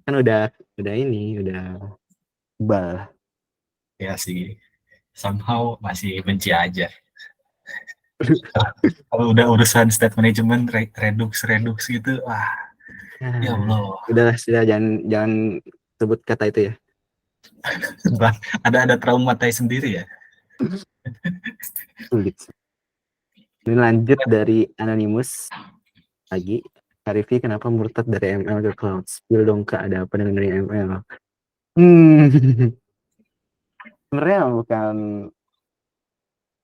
Kan udah ini udah bal. Ya sih, somehow masih benci aja. Kalau udah urusan state management, redux gitu, wah, ya Allah. Sudah jangan sebut kata itu ya. Ada trauma sendiri ya. Sulit. Ini lanjut dari Anonymous lagi. Kak Rifki kenapa murtad dari ML ke cloud? Spill dong Kak, ada apa dengan dari ML? Sebenarnya bukan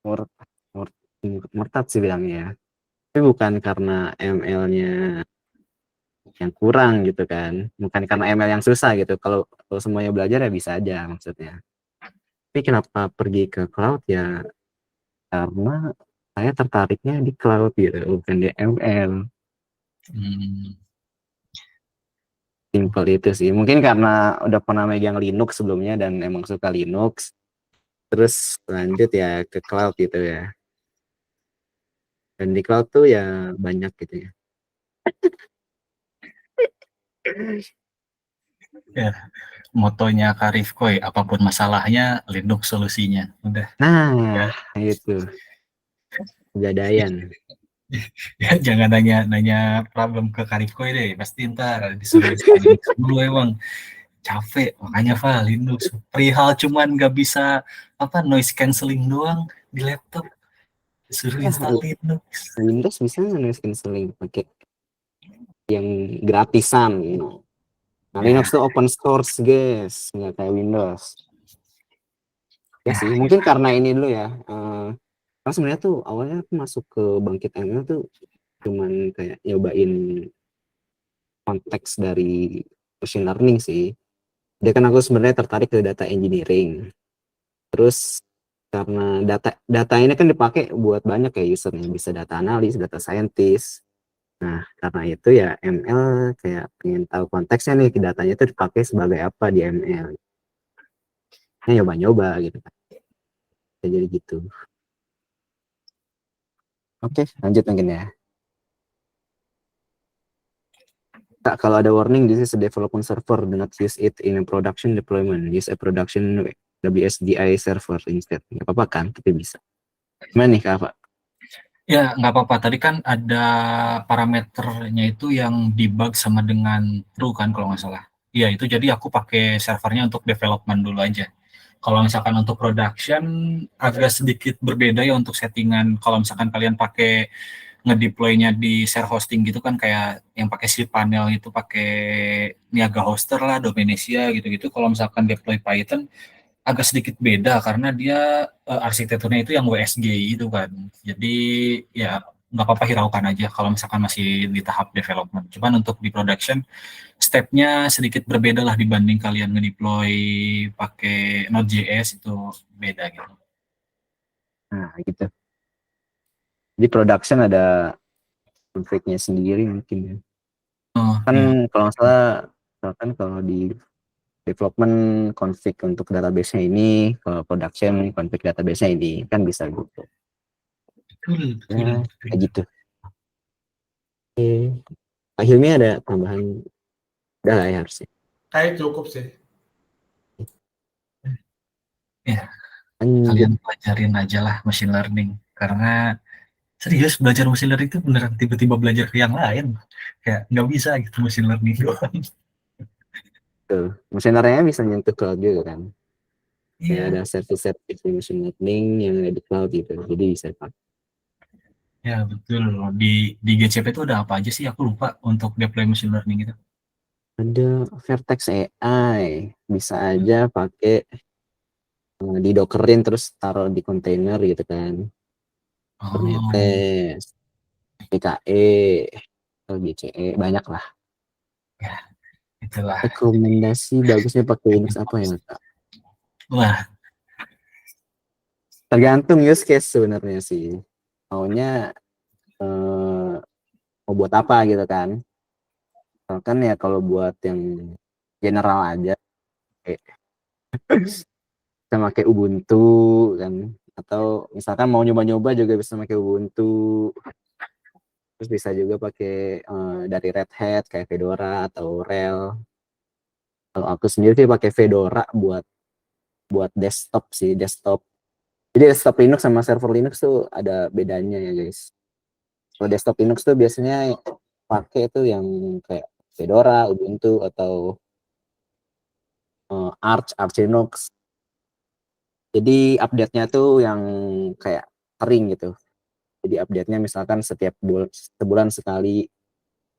murtad, murtad sih bilangnya ya. Tapi bukan karena ML-nya yang kurang gitu kan. Bukan karena ML yang susah gitu. Kalau semuanya belajar ya bisa aja maksudnya. Tapi kenapa pergi ke cloud ya? Karena saya tertariknya di cloud gitu, bukan di ML. Hmm. Simple itu sih. Mungkin karena udah pernah megang Linux sebelumnya dan emang suka Linux. Terus lanjut ya ke cloud gitu ya. Dan di cloud tuh ya banyak gitu ya. Ya, motonya Karif Koi, apapun masalahnya, Linux solusinya. Udah. Ya, Nah, itu Pegadaian. ya jangan nanya problem ke Karif Koi deh, pasti ntar disuruh install Linux dulu emang. Capek, makanya Linux. Perihal cuman nggak bisa noise cancelling doang di laptop, disuruh Ya, install Linux. Windows bisa nulis canceling pakai yang gratisan. Nah, Linux Ya, tuh open source, guys, nggak kayak Windows. Ya ya, sih, mungkin karena ini dulu ya. Karena sebenarnya tuh awalnya aku masuk ke Bangkit ML tuh cuman kayak nyobain konteks dari machine learning sih. Dia kan aku sebenarnya tertarik ke data engineering. Terus karena data ini kan dipakai buat banyak ya usernya, bisa data analis, data scientist. Nah, karena itu ya ML kayak pengen tahu konteksnya nih, datanya itu dipakai sebagai apa di ML. Ya nyoba-nyoba gitu kan. Jadi gitu. Oke, lanjut mungkin ya. Kak, kalau ada warning, this is a development server, do not use it in a production deployment. Use a production WSDI server instead. Nggak apa-apa kan, tapi bisa. Gimana nih Kak, Pak? Ya, nggak apa-apa. Tadi kan ada parameternya itu yang debug sama dengan true kan kalau nggak salah. Iya, itu jadi aku pakai servernya untuk development dulu aja. Kalau misalkan untuk production agak sedikit berbeda ya untuk settingan. Kalau misalkan kalian pakai ngedeploy-nya di share hosting gitu kan kayak yang pakai cPanel itu pakai Niaga Hoster lah, Dominesia gitu-gitu. Kalau misalkan deploy Python agak sedikit beda karena dia arsitekturnya itu yang WSG itu kan. Jadi ya nggak apa-apa hiraukan aja kalau misalkan masih di tahap development. Cuman untuk di production stepnya sedikit berbeda lah dibanding kalian ngedeploy pakai Node.js itu beda gitu. Nah, gitu. Di production ada konfliknya sendiri mungkin ya. Oh Kan ya, kalau nggak salah, misalkan kalau di development config untuk database-nya ini, kalau production config database-nya ini, kan bisa gitu. betul, betul, Ya, betul. kayak gitu. Oke. Pak Hilmi ada tambahan? Udah lah ya harusnya. Kayak cukup sih. Ya, Lanjut. kalian pelajarin aja lah machine learning karena serius belajar machine learning itu beneran tiba-tiba belajar ke yang lain kayak nggak bisa gitu machine learning doang. Tuh. Machine learning bisa nyentuh cloud juga kan. Kayak Iya, ada service machine learning yang ada di cloud gitu. Jadi bisa pakai. ya betul. Di GCP itu ada apa aja sih? Aku lupa untuk deploy machine learning itu. Ada Vertex AI. Bisa aja pakai di dockerin terus taruh di kontainer gitu kan. Oh, Kubernetes, PKE, atau GCE, banyak lah. ya itulah. Rekomendasi bagusnya pakai Linux apa ya Kak? Wah, Tergantung use case sebenarnya sih. Maunya eh, mau buat apa gitu kan. Misalkan ya kalau buat yang general aja, kayak bisa pakai Ubuntu kan. Atau misalkan mau nyoba-nyoba juga bisa pakai Ubuntu. Terus bisa juga pakai dari Red Hat kayak Fedora atau RHEL. Kalau aku sendiri sih pakai Fedora buat desktop sih, desktop. Jadi desktop Linux sama server Linux tuh ada bedanya ya guys. Kalau desktop Linux tuh biasanya pakai itu yang kayak Fedora, Ubuntu atau Arch Linux. Jadi update-nya tuh yang kayak sering gitu. Jadi update-nya misalkan setiap sebulan sekali.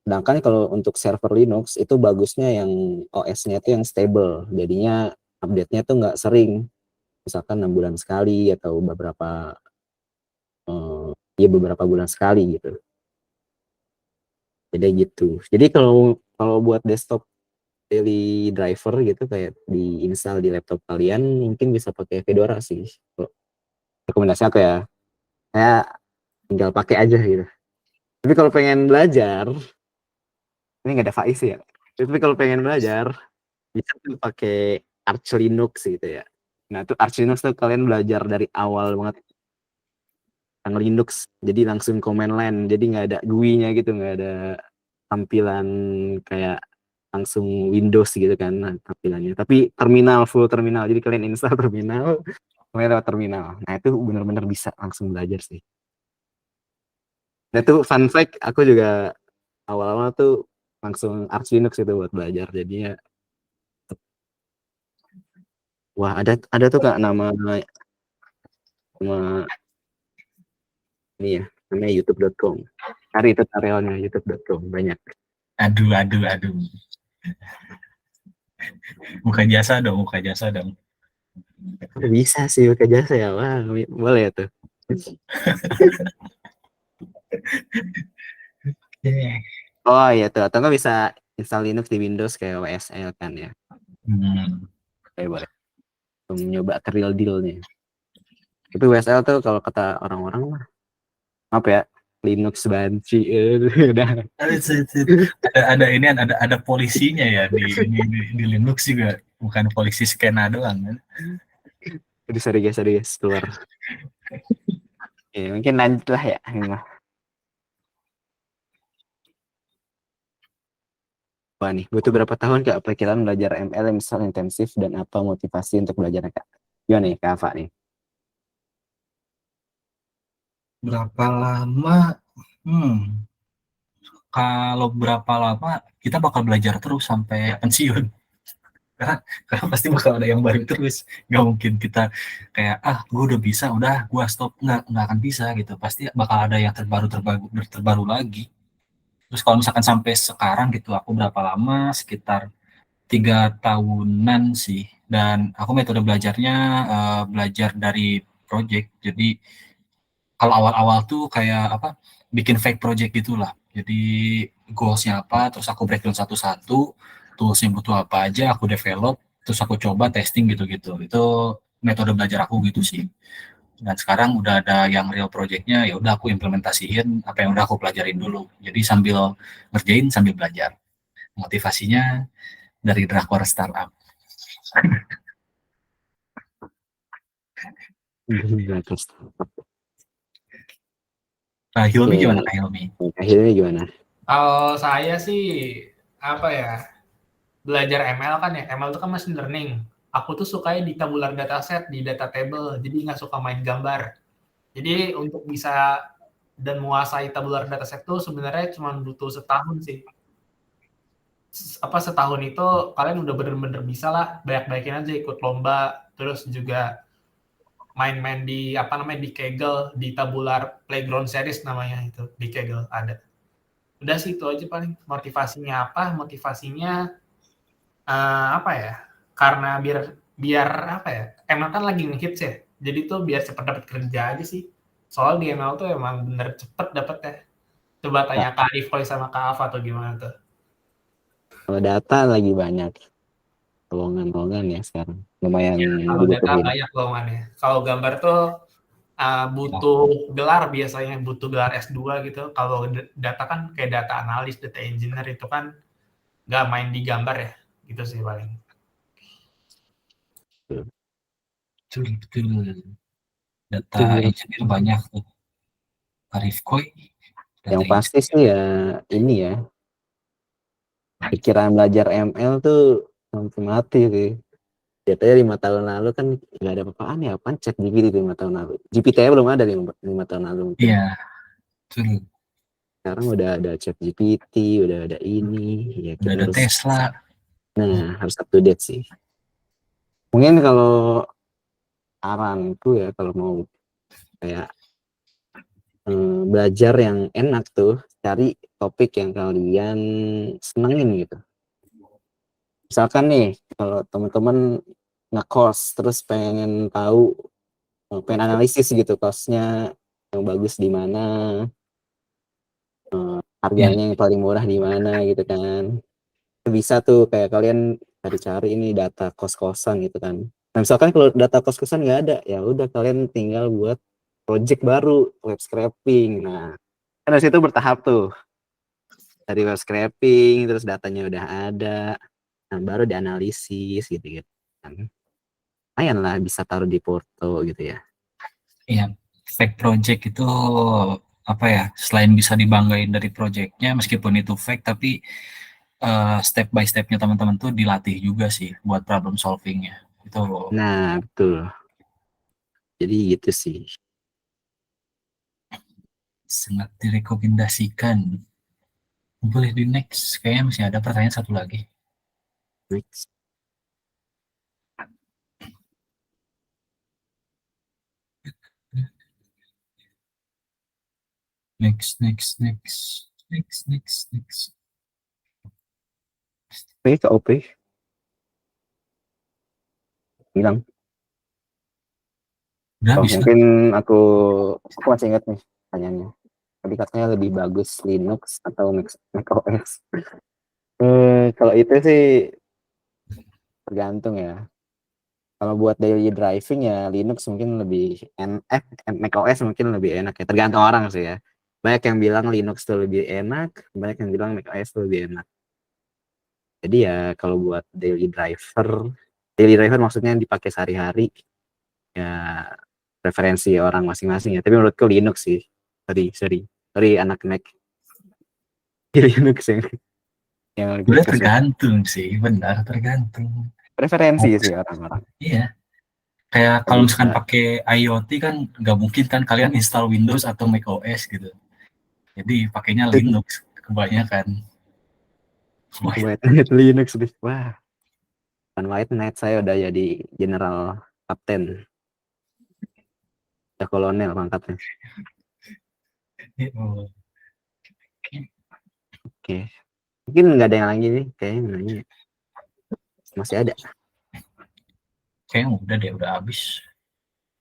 Sedangkan kalau untuk server Linux itu bagusnya yang OS-nya itu yang stable. Jadinya update-nya tuh nggak sering. Misalkan 6 bulan sekali atau beberapa bulan sekali gitu. Jadi gitu. Jadi kalau kalau buat desktop daily driver gitu kayak diinstal di laptop kalian mungkin bisa pakai Fedora sih. Rekomendasi aku ya. Saya tinggal pakai aja gitu. Tapi kalau pengen belajar, ini nggak ada Faiz ya. Tapi kalau pengen belajar bisa tuh pakai Arch Linux gitu ya. Nah, tuh Arch Linux tuh kalian belajar dari awal banget yang Linux. Jadi langsung command line. Jadi nggak ada GUI-nya gitu, nggak ada tampilan kayak langsung Windows gitu kan tampilannya. Tapi terminal, full terminal. Jadi kalian install terminal, kalian lewat terminal. Nah, itu benar-benar bisa langsung belajar sih. Nah, itu fun fact, aku juga awal-awal tuh langsung Arch Linux itu buat belajar. Jadinya wah, ada tuh Kak nama ini ya, namanya youtube.com. Cari tutorialnya youtube.com banyak. aduh, aduh, aduh. Buka jasa dong, buka jasa dong. Bisa sih pakai jasa ya. Wah, boleh ya tuh. Oh iya tuh, atau nggak bisa install Linux di Windows kayak WSL kan ya. Hmm. Oke, boleh. Nyoba ke real deal nih. Tapi WSL tuh kalau kata orang-orang mah apa ya? Linux banci, udah. Ada ini ada polisinya ya di Linux juga, bukan polisi skena doang kan. Aduh, sorry guys, keluar. Ya, mungkin lanjut lah ya. Wah nih, butuh berapa tahun Kak perkiraan belajar ML yang misal intensif dan apa motivasi untuk belajarnya Kak? Gimana nih Kak Ava nih? Berapa lama? Kalau berapa lama kita bakal belajar terus sampai pensiun. Karena pasti bakal ada yang baru terus. Nggak mungkin kita kayak gue udah bisa, udah gue stop, nggak akan bisa gitu. Pasti bakal ada yang terbaru lagi. Terus kalau misalkan sampai sekarang gitu, aku berapa lama? Sekitar 3 tahunan sih. Dan aku metode belajarnya belajar dari project. Jadi kalau awal-awal tuh kayak apa, bikin fake project gitulah. Jadi goalsnya apa, terus aku breakdown satu-satu, toolsnya butuh apa aja, aku develop, terus aku coba testing gitu-gitu. Itu metode belajar aku gitu sih. Dan sekarang udah ada yang real projectnya, ya udah aku implementasiin apa yang udah aku pelajarin dulu. Jadi sambil ngerjain sambil belajar. Motivasinya dari drakor startup. Terus. Nah, Hilmi Oke, gimana Kak Hilmi? akhirnya gimana? Kalau saya sih apa ya, belajar ML kan ya, ML itu kan machine learning. Aku tuh sukanya di tabular dataset, di data table, jadi nggak suka main gambar. Jadi untuk bisa dan menguasai tabular dataset tuh sebenarnya cuma butuh setahun sih. Setahun itu kalian udah bener-bener bisa lah, banyak-banyakin aja ikut lomba, terus juga main-main di di Kaggle, di tabular playground series namanya itu, di Kaggle ada. Udah sih itu aja paling. Motivasinya apa? Motivasinya apa ya? Karena biar apa ya? Emang kan lagi ngehits ya. Jadi tuh biar cepat dapat kerja aja sih. Soal di ML tuh emang bener cepet dapet ya. Coba Kak, tanya Kak Ifoi sama Kak Ava atau gimana tuh. kalau data lagi banyak lowongan ya sekarang. Lumayan Kalau data dibutuhin. banyak lowongannya. Kalau gambar tuh butuh gelar, biasanya butuh gelar S2 gitu. Kalau data kan kayak data analis, data engineer itu kan nggak main di gambar ya. Gitu sih paling. Betul. Data Betul. engineer banyak tuh. Arif Koi, data Yang pasti engineer. sih ya ini ya, pikiran belajar ML tuh sampai mati sih. Jatuhnya 5 tahun lalu kan nggak ada apa-apaan ya, apaan chat GPT 5 tahun lalu. GPT belum ada 5 tahun lalu mungkin. Iya, betul. Sekarang udah ada chat GPT, udah ada ini, ya Udah kita ada harus, Tesla. harus up to date sih. Mungkin kalau saranku ya kalau mau kayak belajar yang enak tuh, cari topik yang kalian senengin gitu. Misalkan nih, kalau teman-teman nge-course terus pengen tahu, pengen analisis gitu course-nya yang bagus di mana, Iya, harganya yang paling murah di mana gitu kan. Bisa tuh kayak kalian cari-cari ini data kos-kosan gitu kan. Nah, misalkan kalau data kos-kosan nggak ada, ya udah kalian tinggal buat project baru, web scraping. Nah, kan dari situ bertahap tuh. Dari web scraping, terus datanya udah ada, nah baru dianalisis gitu kan. Lumayan lah bisa taruh di porto gitu ya. iya. Fake project itu apa ya? Selain bisa dibanggain dari projectnya, meskipun itu fake, tapi step by stepnya teman-teman tuh dilatih juga sih buat problem solvingnya. Itu Nah, betul. Jadi gitu sih. sangat direkomendasikan. Boleh di next. Kayaknya masih ada pertanyaan satu lagi. Next. Next. Oke, ke OP. Bilang. Udah Oh, bisa. mungkin aku masih ingat nih pertanyaannya. Tadi katanya lebih bagus Linux atau Mac OS. Kalau itu sih tergantung ya. Kalau buat daily driving ya Linux mungkin lebih Mac OS mungkin lebih enak ya. Tergantung orang sih ya. Banyak yang bilang Linux tuh lebih enak, banyak yang bilang macOS tuh lebih enak. Jadi ya kalau buat daily driver maksudnya yang dipakai sehari-hari, ya preferensi orang masing-masing ya. Tapi menurutku Linux sih. Sorry anak Mac. Linux yang lebih Udah cocok. tergantung sih, benar tergantung. Preferensi Oh, sih orang-orang. iya, kayak Nggak kalau bisa. misalkan pakai IoT kan nggak mungkin kan kalian install Windows atau Mac OS gitu. Jadi pakainya Linux kebanyakan. Wah, White Hat Linux deh. Wah, kan White Hat saya udah jadi General Captain. Udah kolonel pangkatnya. Oke. Mungkin nggak ada yang lagi nih. Kayaknya nanya. Masih ada. kayaknya udah deh, udah habis.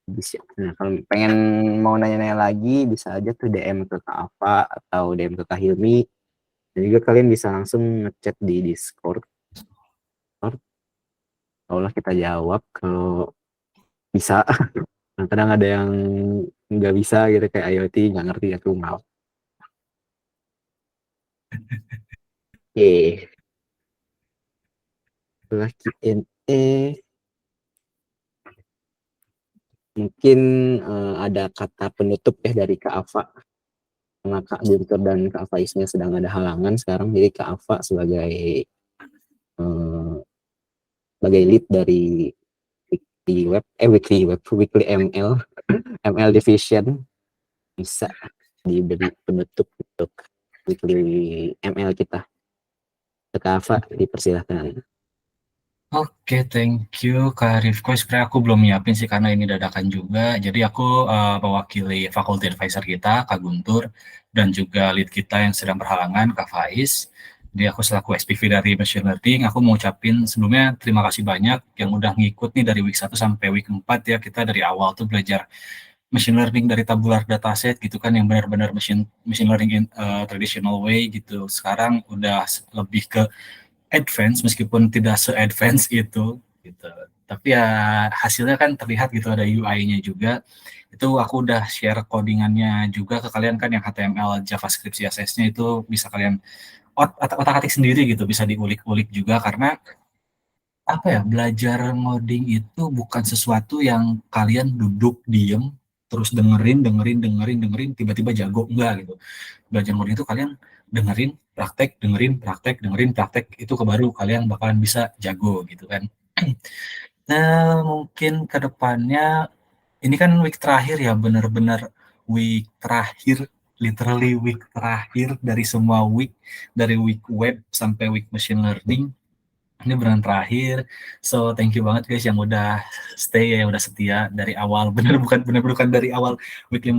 Bisa. Nah, kalau pengen mau nanya-nanya lagi, bisa aja tuh DM ke Kak Ava atau DM ke Kak Hilmi. Dan juga kalian bisa langsung ngechat di Discord. Allah kita jawab kalau bisa. Kadang ada yang nggak bisa gitu kayak IoT, nggak ngerti aku maaf. Oke, setelah Q&A mungkin ada kata penutup ya dari Kak Ava. Karena Kak Guntur dan Kak Faiznya sedang ada halangan sekarang, jadi Kak Ava sebagai lead dari weekly ML division bisa diberi penutup untuk weekly ML kita. Kak Ava dipersilahkan. Oke, thank you Kak Rifko. Sebenarnya aku belum nyiapin sih karena ini dadakan juga. Jadi aku mewakili faculty advisor kita, Kak Guntur, dan juga lead kita yang sedang berhalangan, Kak Faiz. Jadi aku selaku SPV dari Machine Learning, aku mau ucapin sebelumnya terima kasih banyak yang udah ngikut nih dari week 1 sampai week 4 ya. Kita dari awal tuh belajar machine learning dari tabular dataset gitu kan, yang benar-benar machine learning in traditional way gitu. Sekarang udah lebih ke advance meskipun tidak se-advance itu gitu. Tapi ya hasilnya kan terlihat gitu, ada UI-nya juga. Itu aku udah share codingannya juga ke kalian kan, yang HTML, JavaScript, CSS-nya itu bisa kalian otak-atik sendiri gitu, bisa diulik-ulik juga karena apa ya, belajar ngoding itu bukan sesuatu yang kalian duduk diem terus dengerin tiba-tiba jago, enggak gitu. Belajar ngoding itu kalian dengerin praktek itu baru kalian bakalan bisa jago gitu kan. Nah, mungkin ke depannya ini kan week terakhir ya, benar-benar week terakhir, literally week terakhir dari semua week, dari week web sampai week machine learning. Ini beneran terakhir, so thank you banget guys yang udah stay ya, yang udah setia dari awal. Bener bukan dari awal weekly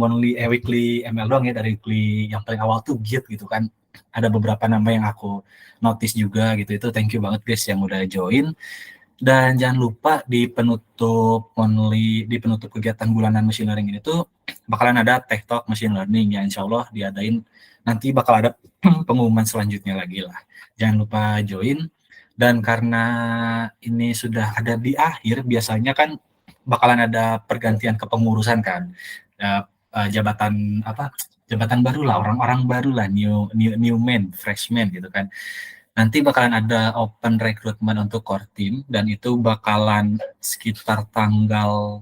ML doang ya, dari weekly yang paling awal tuh Git gitu kan. Ada beberapa nama yang aku notice juga gitu, itu thank you banget guys yang udah join. Dan jangan lupa di penutup kegiatan bulanan machine learning ini tuh bakalan ada tech talk machine learning ya, insya Allah diadain, nanti bakal ada pengumuman selanjutnya lagi lah. Jangan lupa join. Dan karena ini sudah ada di akhir, biasanya kan bakalan ada pergantian kepengurusan kan. Ya, jabatan baru lah, orang-orang baru lah, new man, freshman gitu kan. Nanti bakalan ada open recruitment untuk core team, dan itu bakalan sekitar tanggal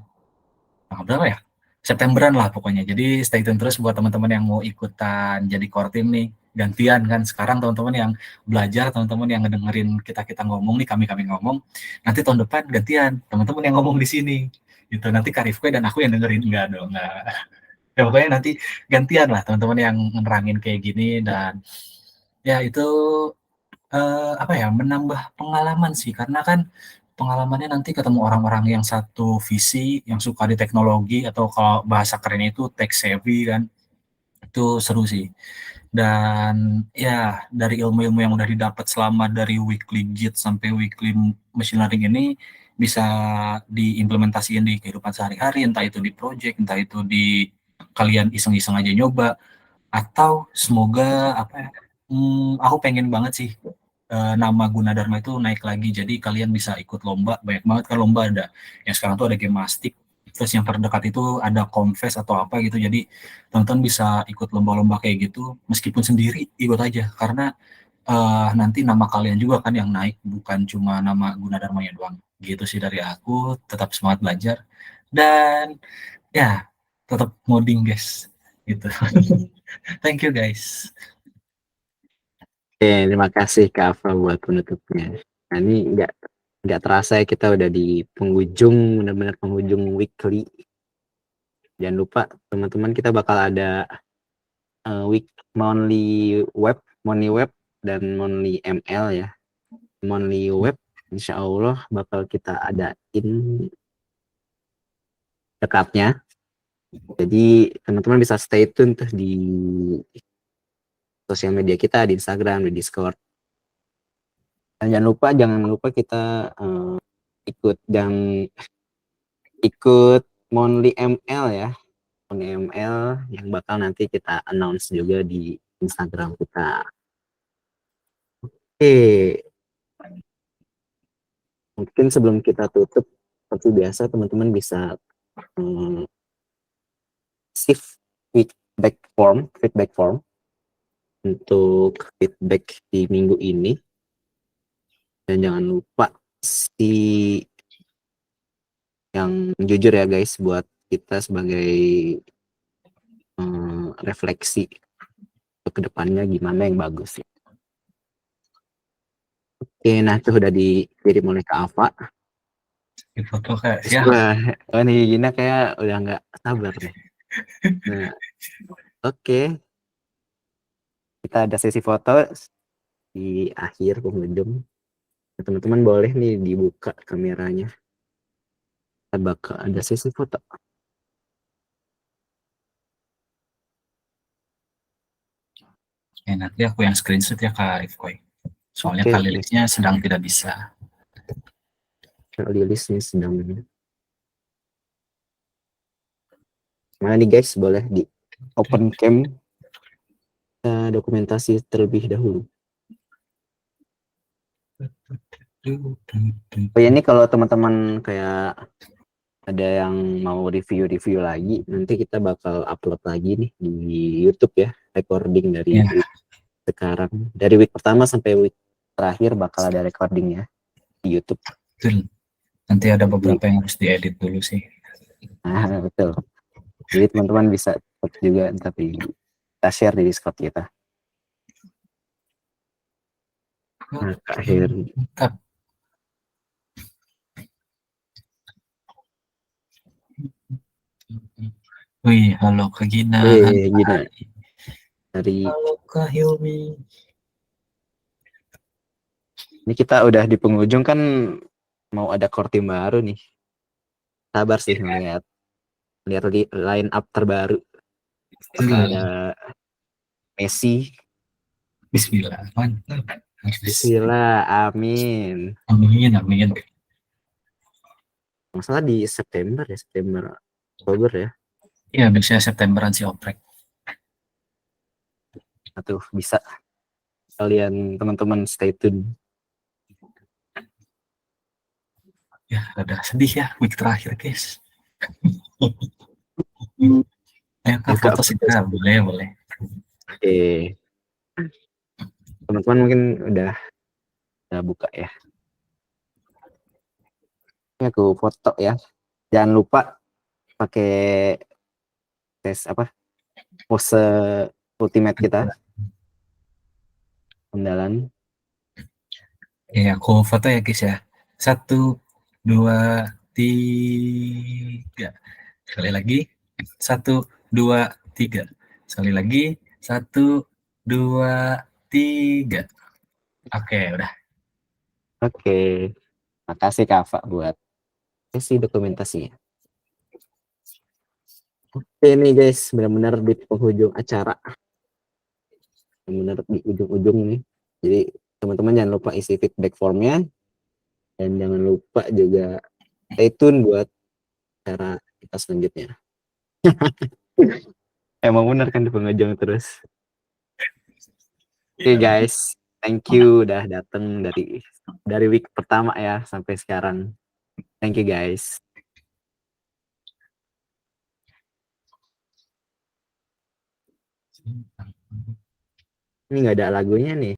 berapa ya? Septemberan lah pokoknya. Jadi stay tune terus buat teman-teman yang mau ikutan jadi core team nih. Gantian kan sekarang teman-teman yang belajar, teman-teman yang ngedengerin kita ngomong nih, kami ngomong. Nanti tahun depan gantian teman-teman yang ngomong di sini. Gitu. Nanti Karifke dan aku yang dengerin, enggak dong. Enggak. Ya pokoknya nanti gantian lah teman-teman yang nerangin kayak gini, dan ya itu apa ya, menambah pengalaman sih, karena kan pengalamannya nanti ketemu orang-orang yang satu visi, yang suka di teknologi, atau kalau bahasa kerennya itu tech savvy kan, itu seru sih. Dan ya dari ilmu-ilmu yang udah didapat selama dari weekly Git sampai weekly machine learning ini bisa diimplementasikan di kehidupan sehari-hari, entah itu di project, entah itu di kalian iseng-iseng aja nyoba, atau semoga apa ya, aku pengen banget sih nama Gunadarma itu naik lagi, jadi kalian bisa ikut lomba. Banyak banget kan lomba, ada yang sekarang tuh ada Gemastik, Terus yang terdekat itu ada Comfest atau apa gitu, jadi teman-teman bisa ikut lomba-lomba kayak gitu meskipun sendiri, ikut aja karena nanti nama kalian juga kan yang naik, bukan cuma nama Gunadarmanya doang. Gitu sih dari aku, tetap semangat belajar dan ya tetap ngoding guys gitu. Thank you guys. Oke, terima kasih Kak Afra buat penutupnya. Nah, ini nggak terasa ya kita udah di penghujung, benar-benar penghujung weekly. Jangan lupa teman-teman, kita bakal ada week monthly web dan monthly ML ya. Monthly web insya Allah bakal kita adain dekatnya. Jadi teman-teman bisa stay tune tuh di sosial media kita, di Instagram, di Discord. Dan jangan lupa kita ikut monthly ML ya. Monthly ML yang bakal nanti kita announce juga di Instagram kita. Oke, mungkin sebelum kita tutup, seperti biasa teman-teman bisa feedback form untuk feedback di minggu ini. Dan jangan lupa yang jujur ya guys, buat kita sebagai refleksi ke depannya gimana yang bagus ya. Oke, nah itu udah dikirim oleh Kak Ava. Di foto kayak ya. Wah, oh nih Gina kayak udah nggak sabar nih. Nah, oke. Kita ada sesi foto di akhir penghujung. Teman-teman boleh nih dibuka kameranya. Kita bakal ada sesi foto. Ya, nanti aku yang screenshot ya Kak Ifkoy. Soalnya Oke, Kak Lilisnya sedang tidak bisa. Kak Lilis nih sedang. Mana nih guys, boleh di open cam dokumentasi terlebih dahulu. Oh ya, ini kalau teman-teman kayak ada yang mau review lagi, nanti kita bakal upload lagi nih di YouTube ya, recording dari week sekarang. Dari week pertama sampai week terakhir bakal ada recordingnya di YouTube. Betul. Nanti ada beberapa yang harus diedit dulu sih. Nah, betul. Jadi teman-teman bisa juga, tapi kita share di Discord kita. Nah, akhir. Wih, halo Kak Gina. Gina. Dari halo Kak Hilmi. Ini kita udah di penghujung kan, mau ada core team baru nih. Sabar sih melihat line up terbaru. Ada Messi. Bismillah, mantap. Bismillah, amin. Amin. Masalah di September Oktober ya. Iya, biasanya Septemberan sih oprek. Atuh, bisa kalian teman-teman stay tune. Ya, ada sedih ya week terakhir guys. Ayo Kak, foto sih Kak, boleh. Oke. Teman-teman mungkin udah buka ya. Ini aku foto ya. Jangan lupa pakai pose ultimate kita. Andalan. Ya, aku foto ya guys ya. 1, 2, 3. Sekali lagi. 1, 2, 3. Sekali lagi. 1, 2, 3. Oke, udah. Oke. Makasih Kak Ava buat sesi dokumentasinya. Oke nih guys, benar-benar di penghujung acara. Benar-benar di ujung-ujung nih. Jadi teman-teman jangan lupa isi feedback formnya. Dan jangan lupa juga stay tune buat acara kita selanjutnya. Emang benar kan di penghujung terus. Oke guys, thank you udah datang dari week pertama ya sampai sekarang. Thank you guys. Ini nggak ada lagunya nih.